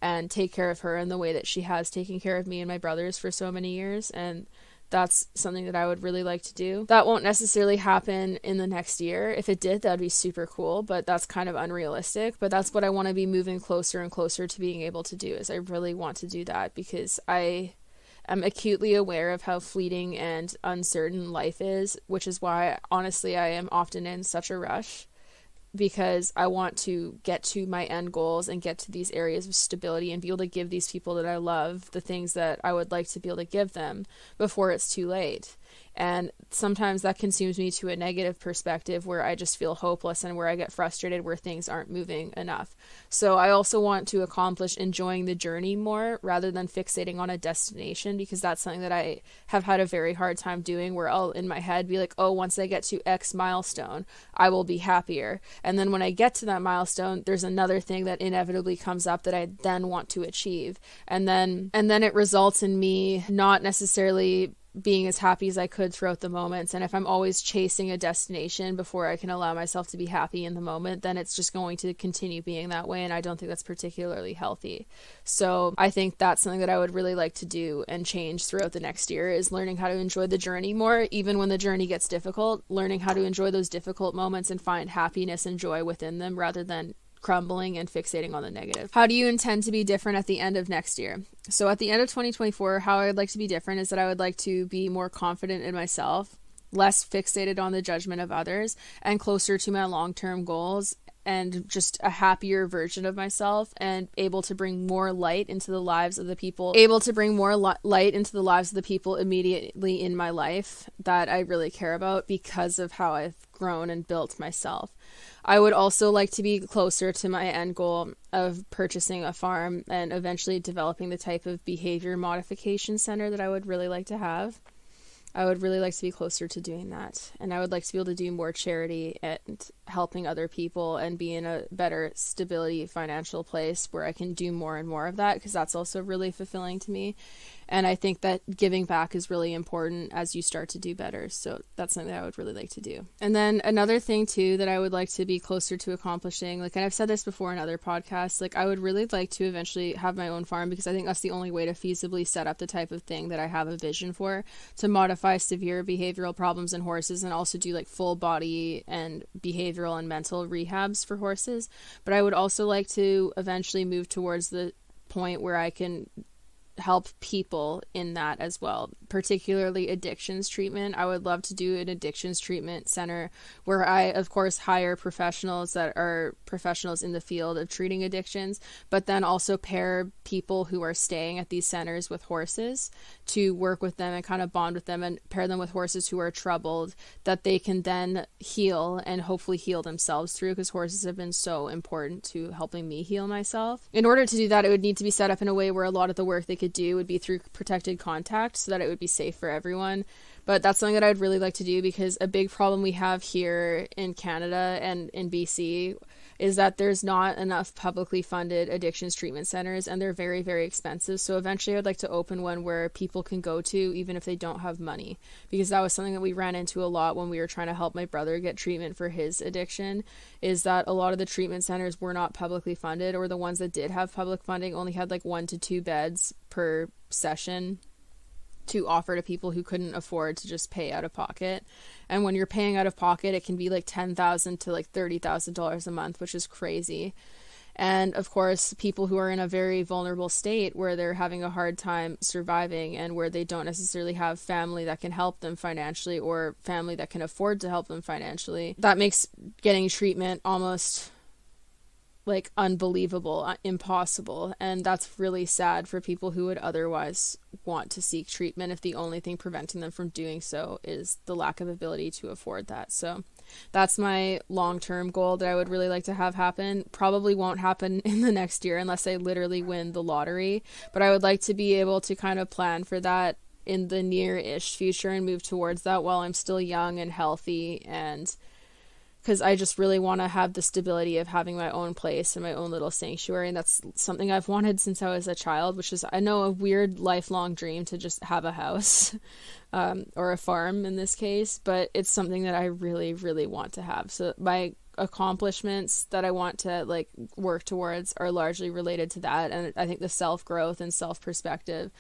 and take care of her in the way that she has taken care of me and my brothers for so many years. And that's something that I would really like to do. That won't necessarily happen in the next year. If it did, that'd be super cool, but that's kind of unrealistic. But that's what I want to be moving closer and closer to being able to do, is I really want to do that, because I'm acutely aware of how fleeting and uncertain life is, which is why, honestly, I am often in such a rush, because I want to get to my end goals and get to these areas of stability and be able to give these people that I love the things that I would like to be able to give them before it's too late. And sometimes that consumes me to a negative perspective where I just feel hopeless and where I get frustrated where things aren't moving enough. So I also want to accomplish enjoying the journey more rather than fixating on a destination, because that's something that I have had a very hard time doing, where I'll in my head be like, oh, once I get to X milestone, I will be happier. And then when I get to that milestone, there's another thing that inevitably comes up that I then want to achieve. And then it results in me not necessarily being as happy as I could throughout the moments. And if I'm always chasing a destination before I can allow myself to be happy in the moment, then it's just going to continue being that way, and I don't think that's particularly healthy. So I think that's something that I would really like to do and change throughout the next year, is learning how to enjoy the journey more, even when the journey gets difficult, learning how to enjoy those difficult moments and find happiness and joy within them rather than crumbling and fixating on the negative. How do you intend to be different at the end of next year? So at the end of 2024, how I would like to be different is that I would like to be more confident in myself, less fixated on the judgment of others, and closer to my long-term goals, and just a happier version of myself, and able to bring more light into the lives of the people, immediately in my life that I really care about, because of how I've grown and built myself. I would also like to be closer to my end goal of purchasing a farm and eventually developing the type of behavior modification center that I would really like to have. I would really like to be closer to doing that. And I would like to be able to do more charity and helping other people and be in a better stability financial place where I can do more and more of that, because that's also really fulfilling to me. And I think that giving back is really important as you start to do better. So that's something that I would really like to do. And then another thing too that I would like to be closer to accomplishing, like, and I've said this before in other podcasts, like, I would really like to eventually have my own farm, because I think that's the only way to feasibly set up the type of thing that I have a vision for, to modify identify severe behavioral problems in horses and also do like full body and behavioral and mental rehabs for horses. But I would also like to eventually move towards the point where I can help people in that as well, particularly addictions treatment. I would love to do an addictions treatment center where I, of course, hire professionals that are professionals in the field of treating addictions, but then also pair people who are staying at these centers with horses to work with them and kind of bond with them, and pair them with horses who are troubled that they can then heal and hopefully heal themselves through, because horses have been so important to helping me heal myself. In order to do that, it would need to be set up in a way where a lot of the work they could do would be through protected contact so that it would be safe for everyone. But that's something that I'd really like to do, because a big problem we have here in Canada and in BC is that there's not enough publicly funded addictions treatment centers, and they're very, very expensive. So eventually I'd like to open one where people can go to even if they don't have money, because that was something that we ran into a lot when we were trying to help my brother get treatment for his addiction, is that a lot of the treatment centers were not publicly funded, or the ones that did have public funding only had like 1 to 2 beds per session to offer to people who couldn't afford to just pay out of pocket. And when you're paying out of pocket, it can be like $10,000 to like $30,000 a month, which is crazy. And of course, people who are in a very vulnerable state where they're having a hard time surviving and where they don't necessarily have family that can help them financially or family that can afford to help them financially, that makes getting treatment almost like unbelievable, impossible. And that's really sad for people who would otherwise want to seek treatment if the only thing preventing them from doing so is the lack of ability to afford that. So that's my long-term goal that I would really like to have happen. Probably won't happen in the next year unless I literally win the lottery, but I would like to be able to kind of plan for that in the near-ish future and move towards that while I'm still young and healthy, and because I just really want to have the stability of having my own place and my own little sanctuary. And that's something I've wanted since I was a child, which is, I know, a weird lifelong dream to just have a house or a farm in this case, but it's something that I really, really want to have. So my accomplishments that I want to like work towards are largely related to that. And I think the self-growth and self-perspective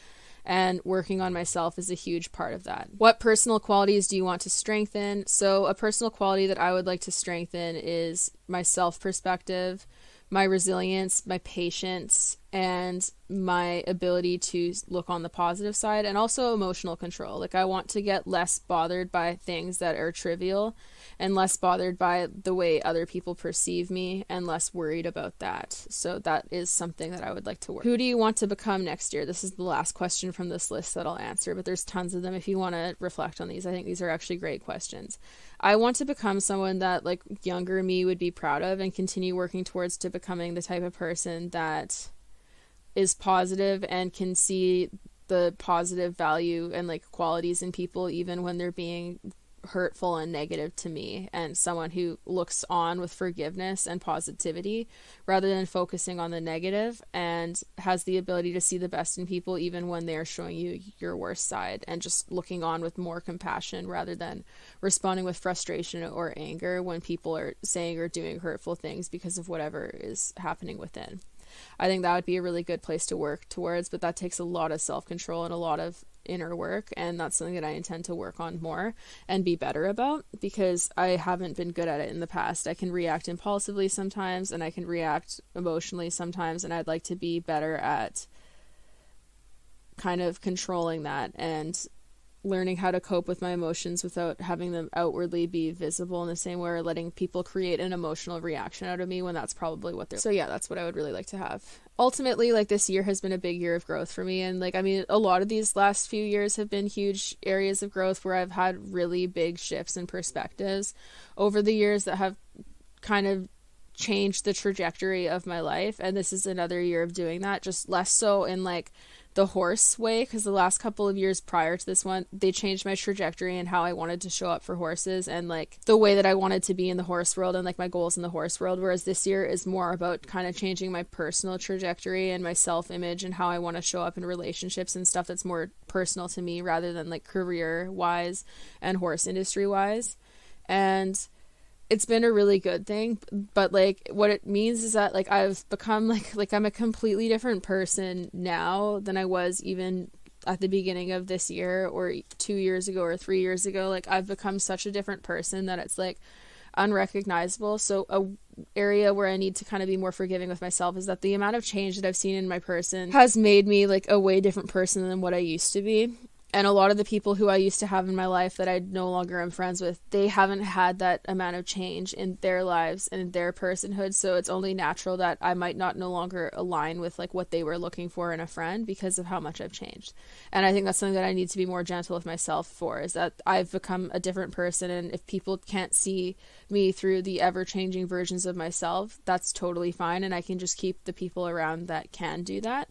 and working on myself is a huge part of that. What personal qualities do you want to strengthen? So a personal quality that I would like to strengthen is my self-perspective, my resilience, my patience, and my ability to look on the positive side, and also emotional control. Like, I want to get less bothered by things that are trivial and less bothered by the way other people perceive me and less worried about that. So that is something that I would like to work. Who do you want to become next year? This is the last question from this list that I'll answer, but there's tons of them if you want to reflect on these. I think these are actually great questions. I want to become someone that like younger me would be proud of and continue working towards to becoming the type of person that is positive and can see the positive value and like qualities in people even when they're being hurtful and negative to me, and someone who looks on with forgiveness and positivity rather than focusing on the negative, and has the ability to see the best in people even when they're showing you your worst side, and just looking on with more compassion rather than responding with frustration or anger when people are saying or doing hurtful things because of whatever is happening within. I think that would be a really good place to work towards, but that takes a lot of self-control and a lot of inner work, and that's something that I intend to work on more and be better about, because I haven't been good at it in the past. I can react impulsively sometimes, and I can react emotionally sometimes, and I'd like to be better at kind of controlling that and learning how to cope with my emotions without having them outwardly be visible in the same way, or letting people create an emotional reaction out of me when that's probably what they're. So yeah, that's what I would really like to have. Ultimately, like, this year has been a big year of growth for me, and like, I mean, a lot of these last few years have been huge areas of growth where I've had really big shifts in perspectives over the years that have kind of changed the trajectory of my life, and this is another year of doing that, just less so in like the horse way, because the last couple of years prior to this one, they changed my trajectory and how I wanted to show up for horses and like the way that I wanted to be in the horse world and like my goals in the horse world, whereas this year is more about kind of changing my personal trajectory and my self-image and how I want to show up in relationships and stuff that's more personal to me rather than like career wise and horse industry wise. And it's been a really good thing, but like what it means is that like I've become like I'm a completely different person now than I was even at the beginning of this year or 2 years ago or 3 years ago. Like, I've become such a different person that it's like unrecognizable. So a area where I need to kind of be more forgiving with myself is that the amount of change that I've seen in my person has made me like a way different person than what I used to be. And a lot of the people who I used to have in my life that I no longer am friends with, they haven't had that amount of change in their lives and in their personhood. So it's only natural that I might not no longer align with like what they were looking for in a friend because of how much I've changed. And I think that's something that I need to be more gentle with myself for, is that I've become a different person. And if people can't see me through the ever-changing versions of myself, that's totally fine. And I can just keep the people around that can do that.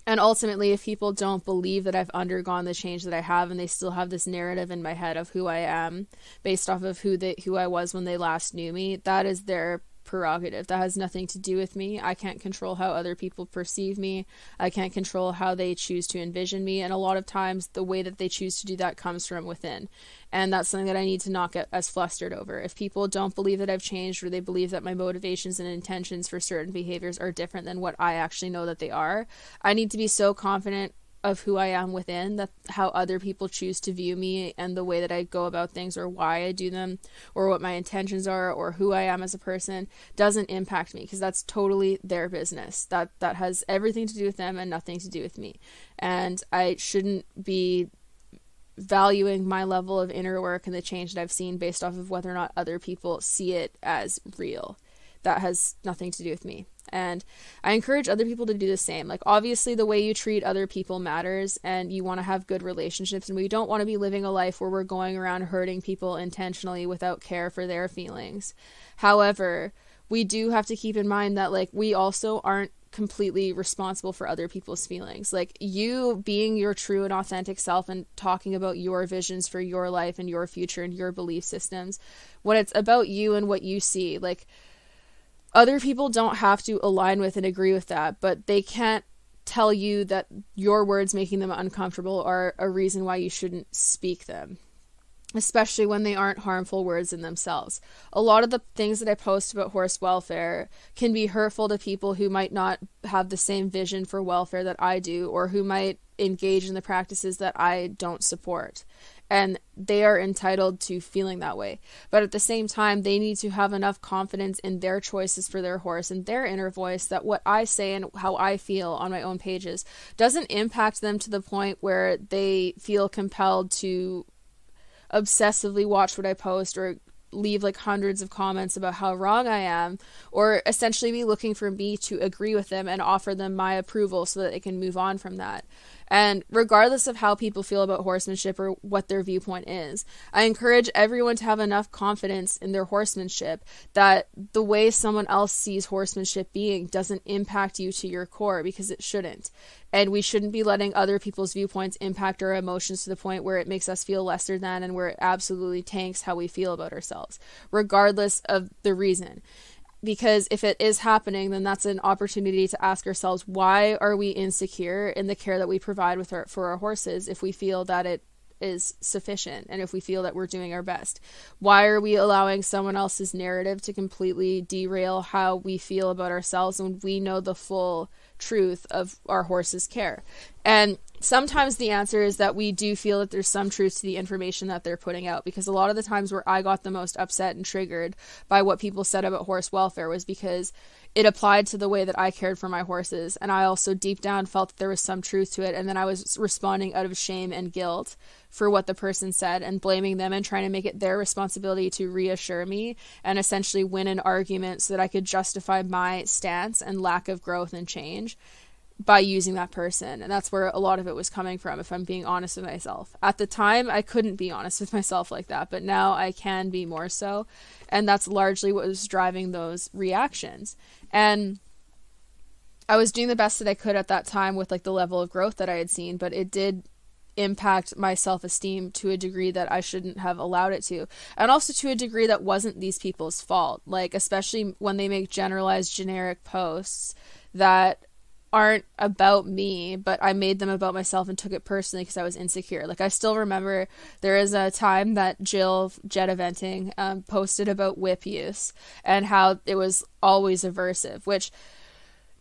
And ultimately, if people don't believe that I've undergone the change that I have, and they still have this narrative in my head of who I am based off of who I was when they last knew me, that is their prerogative. That has nothing to do with me. I can't control how other people perceive me. I can't control how they choose to envision me. And a lot of times the way that they choose to do that comes from within. And that's something that I need to not get as flustered over. If people don't believe that I've changed, or they believe that my motivations and intentions for certain behaviors are different than what I actually know that they are, I need to be so confident of who I am within that how other people choose to view me and the way that I go about things, or why I do them, or what my intentions are, or who I am as a person, doesn't impact me, because that's totally their business. That has everything to do with them and nothing to do with me. And I shouldn't be valuing my level of inner work and the change that I've seen based off of whether or not other people see it as real. That has nothing to do with me. And I encourage other people to do the same. Like, obviously the way you treat other people matters, and you want to have good relationships, and we don't want to be living a life where we're going around hurting people intentionally without care for their feelings. However, we do have to keep in mind that like we also aren't completely responsible for other people's feelings. Like, you being your true and authentic self and talking about your visions for your life and your future and your belief systems, when it's about you and what you see, like, other people don't have to align with and agree with that, but they can't tell you that your words making them uncomfortable are a reason why you shouldn't speak them, especially when they aren't harmful words in themselves. A lot of the things that I post about horse welfare can be hurtful to people who might not have the same vision for welfare that I do, or who might engage in the practices that I don't support. And they are entitled to feeling that way. But at the same time, they need to have enough confidence in their choices for their horse and their inner voice that what I say and how I feel on my own pages doesn't impact them to the point where they feel compelled to obsessively watch what I post, or leave like hundreds of comments about how wrong I am, or essentially be looking for me to agree with them and offer them my approval so that they can move on from that. And regardless of how people feel about horsemanship or what their viewpoint is, I encourage everyone to have enough confidence in their horsemanship that the way someone else sees horsemanship being doesn't impact you to your core, because it shouldn't. And we shouldn't be letting other people's viewpoints impact our emotions to the point where it makes us feel lesser than, and where it absolutely tanks how we feel about ourselves, regardless of the reason. Because if it is happening, then that's an opportunity to ask ourselves, why are we insecure in the care that we provide for our horses if we feel that it is sufficient, and if we feel that we're doing our best? Why are we allowing someone else's narrative to completely derail how we feel about ourselves when we know the full truth of our horse's care? And sometimes the answer is that we do feel that there's some truth to the information that they're putting out, because a lot of the times where I got the most upset and triggered by what people said about horse welfare was because it applied to the way that I cared for my horses, and I also deep down felt that there was some truth to it, and then I was responding out of shame and guilt for what the person said and blaming them and trying to make it their responsibility to reassure me and essentially win an argument so that I could justify my stance and lack of growth and change by using that person. And that's where a lot of it was coming from, if I'm being honest with myself. At the time, I couldn't be honest with myself like that, but now I can be more so. And that's largely what was driving those reactions. And I was doing the best that I could at that time with like the level of growth that I had seen, but it did impact my self-esteem to a degree that I shouldn't have allowed it to. And also to a degree that wasn't these people's fault. Like, especially when they make generalized generic posts that aren't about me, but I made them about myself and took it personally because I was insecure. Like, I still remember there is a time that Jill Jet Eventing posted about whip use and how it was always aversive, which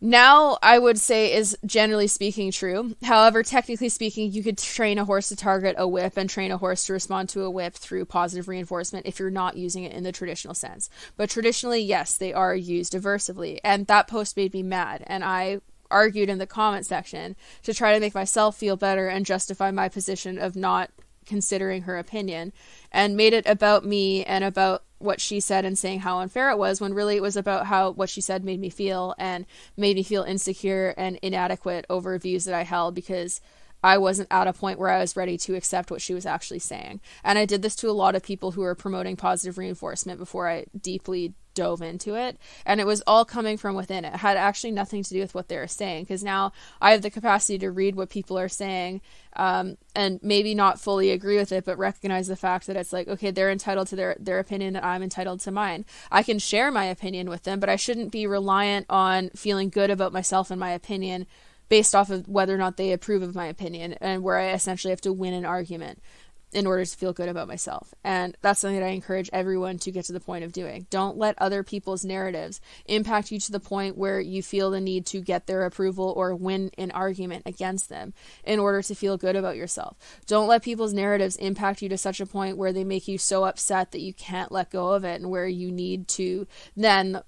now I would say is generally speaking true. However, technically speaking, you could train a horse to target a whip and train a horse to respond to a whip through positive reinforcement if you're not using it in the traditional sense. But traditionally, yes, they are used aversively. And that post made me mad. And I argued in the comment section to try to make myself feel better and justify my position of not considering her opinion, and made it about me and about what she said and saying how unfair it was, when really it was about how what she said made me feel, and made me feel insecure and inadequate over views that I held, because I wasn't at a point where I was ready to accept what she was actually saying. And I did this to a lot of people who were promoting positive reinforcement before I deeply dove into it, and it was all coming from within. It had actually nothing to do with what they were saying, because now I have the capacity to read what people are saying, and maybe not fully agree with it, but recognize the fact that it's like, okay, they're entitled to their opinion and I'm entitled to mine. I can share my opinion with them, but I shouldn't be reliant on feeling good about myself and my opinion based off of whether or not they approve of my opinion, and where I essentially have to win an argument in order to feel good about myself. And that's something that I encourage everyone to get to the point of doing. Don't let other people's narratives impact you to the point where you feel the need to get their approval or win an argument against them in order to feel good about yourself. Don't let people's narratives impact you to such a point where they make you so upset that you can't let go of it, and where you need to then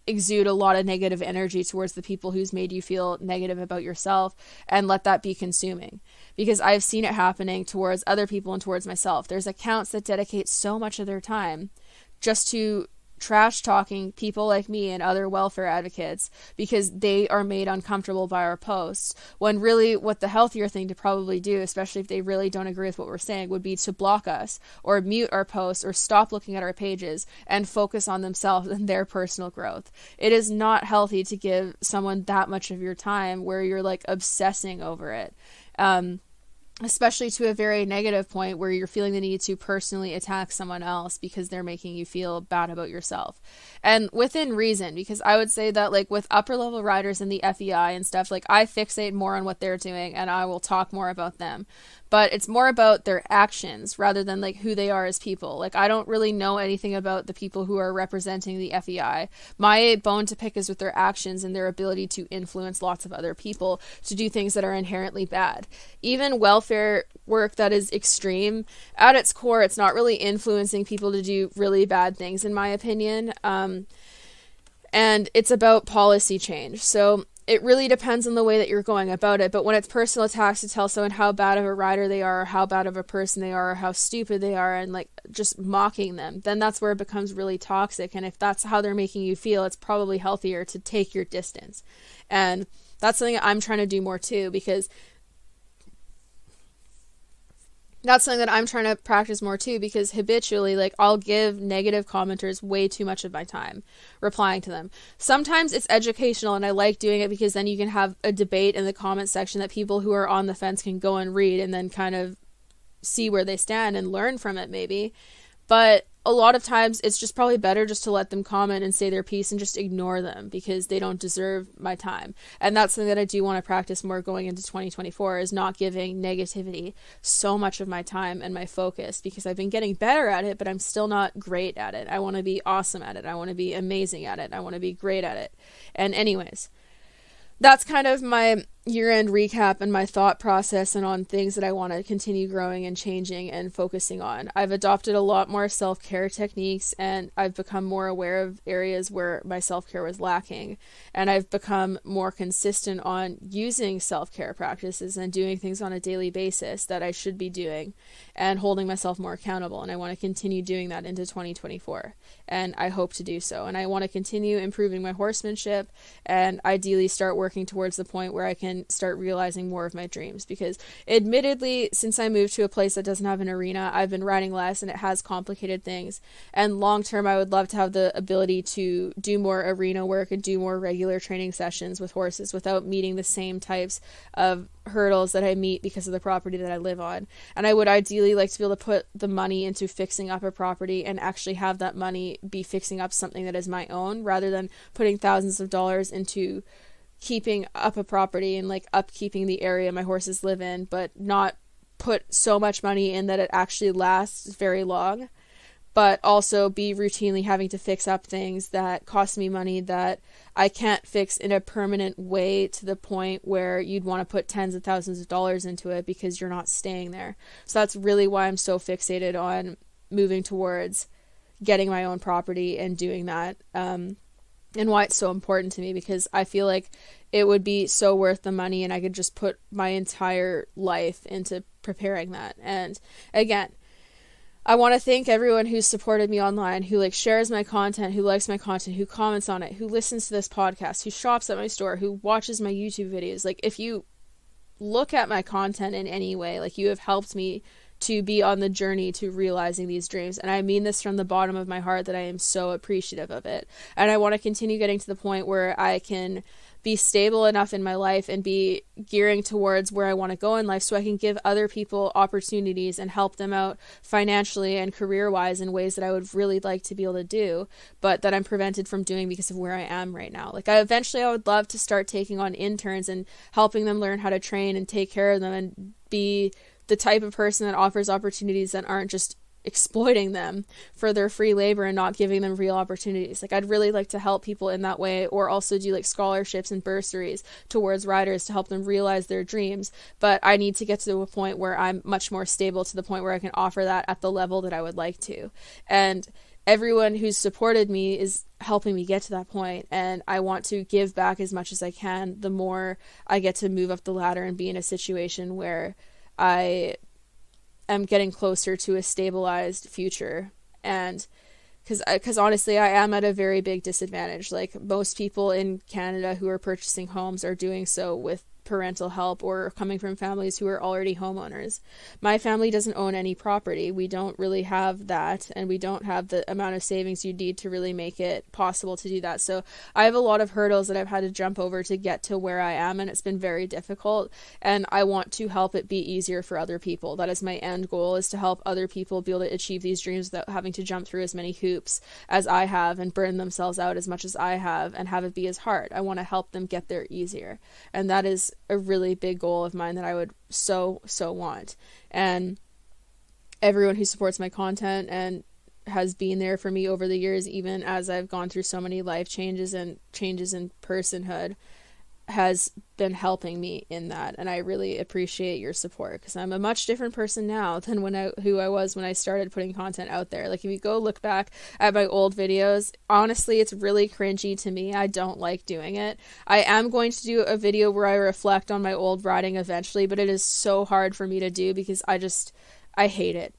exude a lot of negative energy towards the people who's made you feel negative about yourself, and let that be consuming. Because I've seen it happening towards other people and towards myself. There's accounts that dedicate so much of their time just to trash talking people like me and other welfare advocates because they are made uncomfortable by our posts, when really what the healthier thing to probably do, especially if they really don't agree with what we're saying, would be to block us or mute our posts or stop looking at our pages and focus on themselves and their personal growth. It is not healthy to give someone that much of your time where you're like obsessing over it. Especially to a very negative point where you're feeling the need to personally attack someone else because they're making you feel bad about yourself. And within reason, because I would say that like with upper level riders in the FEI and stuff, like I fixate more on what they're doing and I will talk more about them. But it's more about their actions rather than like who they are as people. Like I don't really know anything about the people who are representing the FEI. My bone to pick is with their actions and their ability to influence lots of other people to do things that are inherently bad. Even welfare work that is extreme, at its core, it's not really influencing people to do really bad things, in my opinion. And it's about policy change. So it really depends on the way that you're going about it. But when it's personal attacks to tell someone how bad of a rider they are, or how bad of a person they are, or how stupid they are, and like just mocking them, then that's where it becomes really toxic. And if that's how they're making you feel, it's probably healthier to take your distance. And that's something that I'm trying to do more too, because that's something that I'm trying to practice more too, because habitually, like, I'll give negative commenters way too much of my time replying to them. Sometimes it's educational and I like doing it because then you can have a debate in the comment section that people who are on the fence can go and read and then kind of see where they stand and learn from it maybe. But a lot of times it's just probably better just to let them comment and say their piece and just ignore them because they don't deserve my time. And that's something that I do want to practice more going into 2024, is not giving negativity so much of my time and my focus, because I've been getting better at it, but I'm still not great at it. I want to be awesome at it. I want to be amazing at it. I want to be great at it. And anyways, that's kind of my year-end recap and my thought process and on things that I want to continue growing and changing and focusing on. I've adopted a lot more self-care techniques, and I've become more aware of areas where my self-care was lacking, and I've become more consistent on using self-care practices and doing things on a daily basis that I should be doing and holding myself more accountable. And I want to continue doing that into 2024, and I hope to do so. And I want to continue improving my horsemanship and ideally start working towards the point where I can start realizing more of my dreams, because admittedly, since I moved to a place that doesn't have an arena, I've been riding less and it has complicated things. And long term, I would love to have the ability to do more arena work and do more regular training sessions with horses without meeting the same types of hurdles that I meet because of the property that I live on. And I would ideally like to be able to put the money into fixing up a property and actually have that money be fixing up something that is my own, rather than putting thousands of dollars into keeping up a property and like upkeeping the area my horses live in, but not put so much money in that it actually lasts very long. but also be routinely having to fix up things that cost me money that I can't fix in a permanent way to the point where you'd want to put tens of thousands of dollars into it because you're not staying there. So that's really why I'm so fixated on moving towards getting my own property and doing that. And why it's so important to me, because I feel like it would be so worth the money and I could just put my entire life into preparing that. And again, I want to thank everyone who's supported me online, who like shares my content, who likes my content, who comments on it, who listens to this podcast, who shops at my store, who watches my YouTube videos. Like, if you look at my content in any way, like, you have helped me to be on the journey to realizing these dreams. And I mean this from the bottom of my heart, that I am so appreciative of it. And I want to continue getting to the point where I can be stable enough in my life and be gearing towards where I want to go in life so I can give other people opportunities and help them out financially and career-wise in ways that I would really like to be able to do, but that I'm prevented from doing because of where I am right now. Like, I would love to start taking on interns and helping them learn how to train and take care of them and be the type of person that offers opportunities that aren't just exploiting them for their free labor and not giving them real opportunities. Like, I'd really like to help people in that way, or also do like scholarships and bursaries towards riders to help them realize their dreams. But I need to get to a point where I'm much more stable, to the point where I can offer that at the level that I would like to. And everyone who's supported me is helping me get to that point, and I want to give back as much as I can the more I get to move up the ladder and be in a situation where I am getting closer to a stabilized future. And because honestly, I am at a very big disadvantage. Like, most people in Canada who are purchasing homes are doing so with parental help or coming from families who are already homeowners. My family doesn't own any property. We don't really have that, and we don't have the amount of savings you need to really make it possible to do that. So I have a lot of hurdles that I've had to jump over to get to where I am, and it's been very difficult, and I want to help it be easier for other people. That is my end goal, is to help other people be able to achieve these dreams without having to jump through as many hoops as I have and burn themselves out as much as I have and have it be as hard. I want to help them get there easier, and that is a really big goal of mine that I would so want. And everyone who supports my content and has been there for me over the years, even as I've gone through so many life changes and changes in personhood, has been helping me in that. And I really appreciate your support, because I'm a much different person now than who I was when I started putting content out there. Like, if you go look back at my old videos, honestly, it's really cringy to me. I don't like doing it. I am going to do a video where I reflect on my old riding eventually, but it is so hard for me to do because I hate it.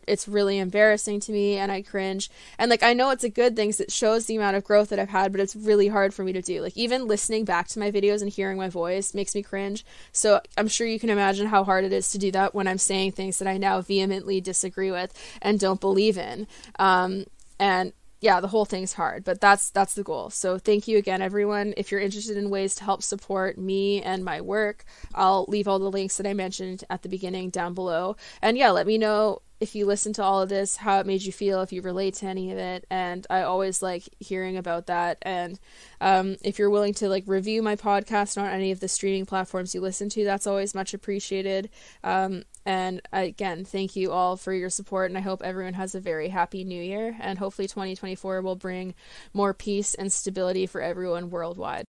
It's really embarrassing to me, and I cringe. And like, I know it's a good thing, 'cause it shows the amount of growth that I've had, but it's really hard for me to do. Like, even listening back to my videos and hearing my voice makes me cringe. So I'm sure you can imagine how hard it is to do that when I'm saying things that I now vehemently disagree with and don't believe in. And yeah, the whole thing's hard, but that's the goal. So thank you again, everyone. If you're interested in ways to help support me and my work, I'll leave all the links that I mentioned at the beginning down below. And yeah, let me know if you listen to all of this, how it made you feel, if you relate to any of it. And I always like hearing about that. And if you're willing to like review my podcast on any of the streaming platforms you listen to, that's always much appreciated. And again, thank you all for your support, and I hope everyone has a very happy new year, and hopefully 2024 will bring more peace and stability for everyone worldwide.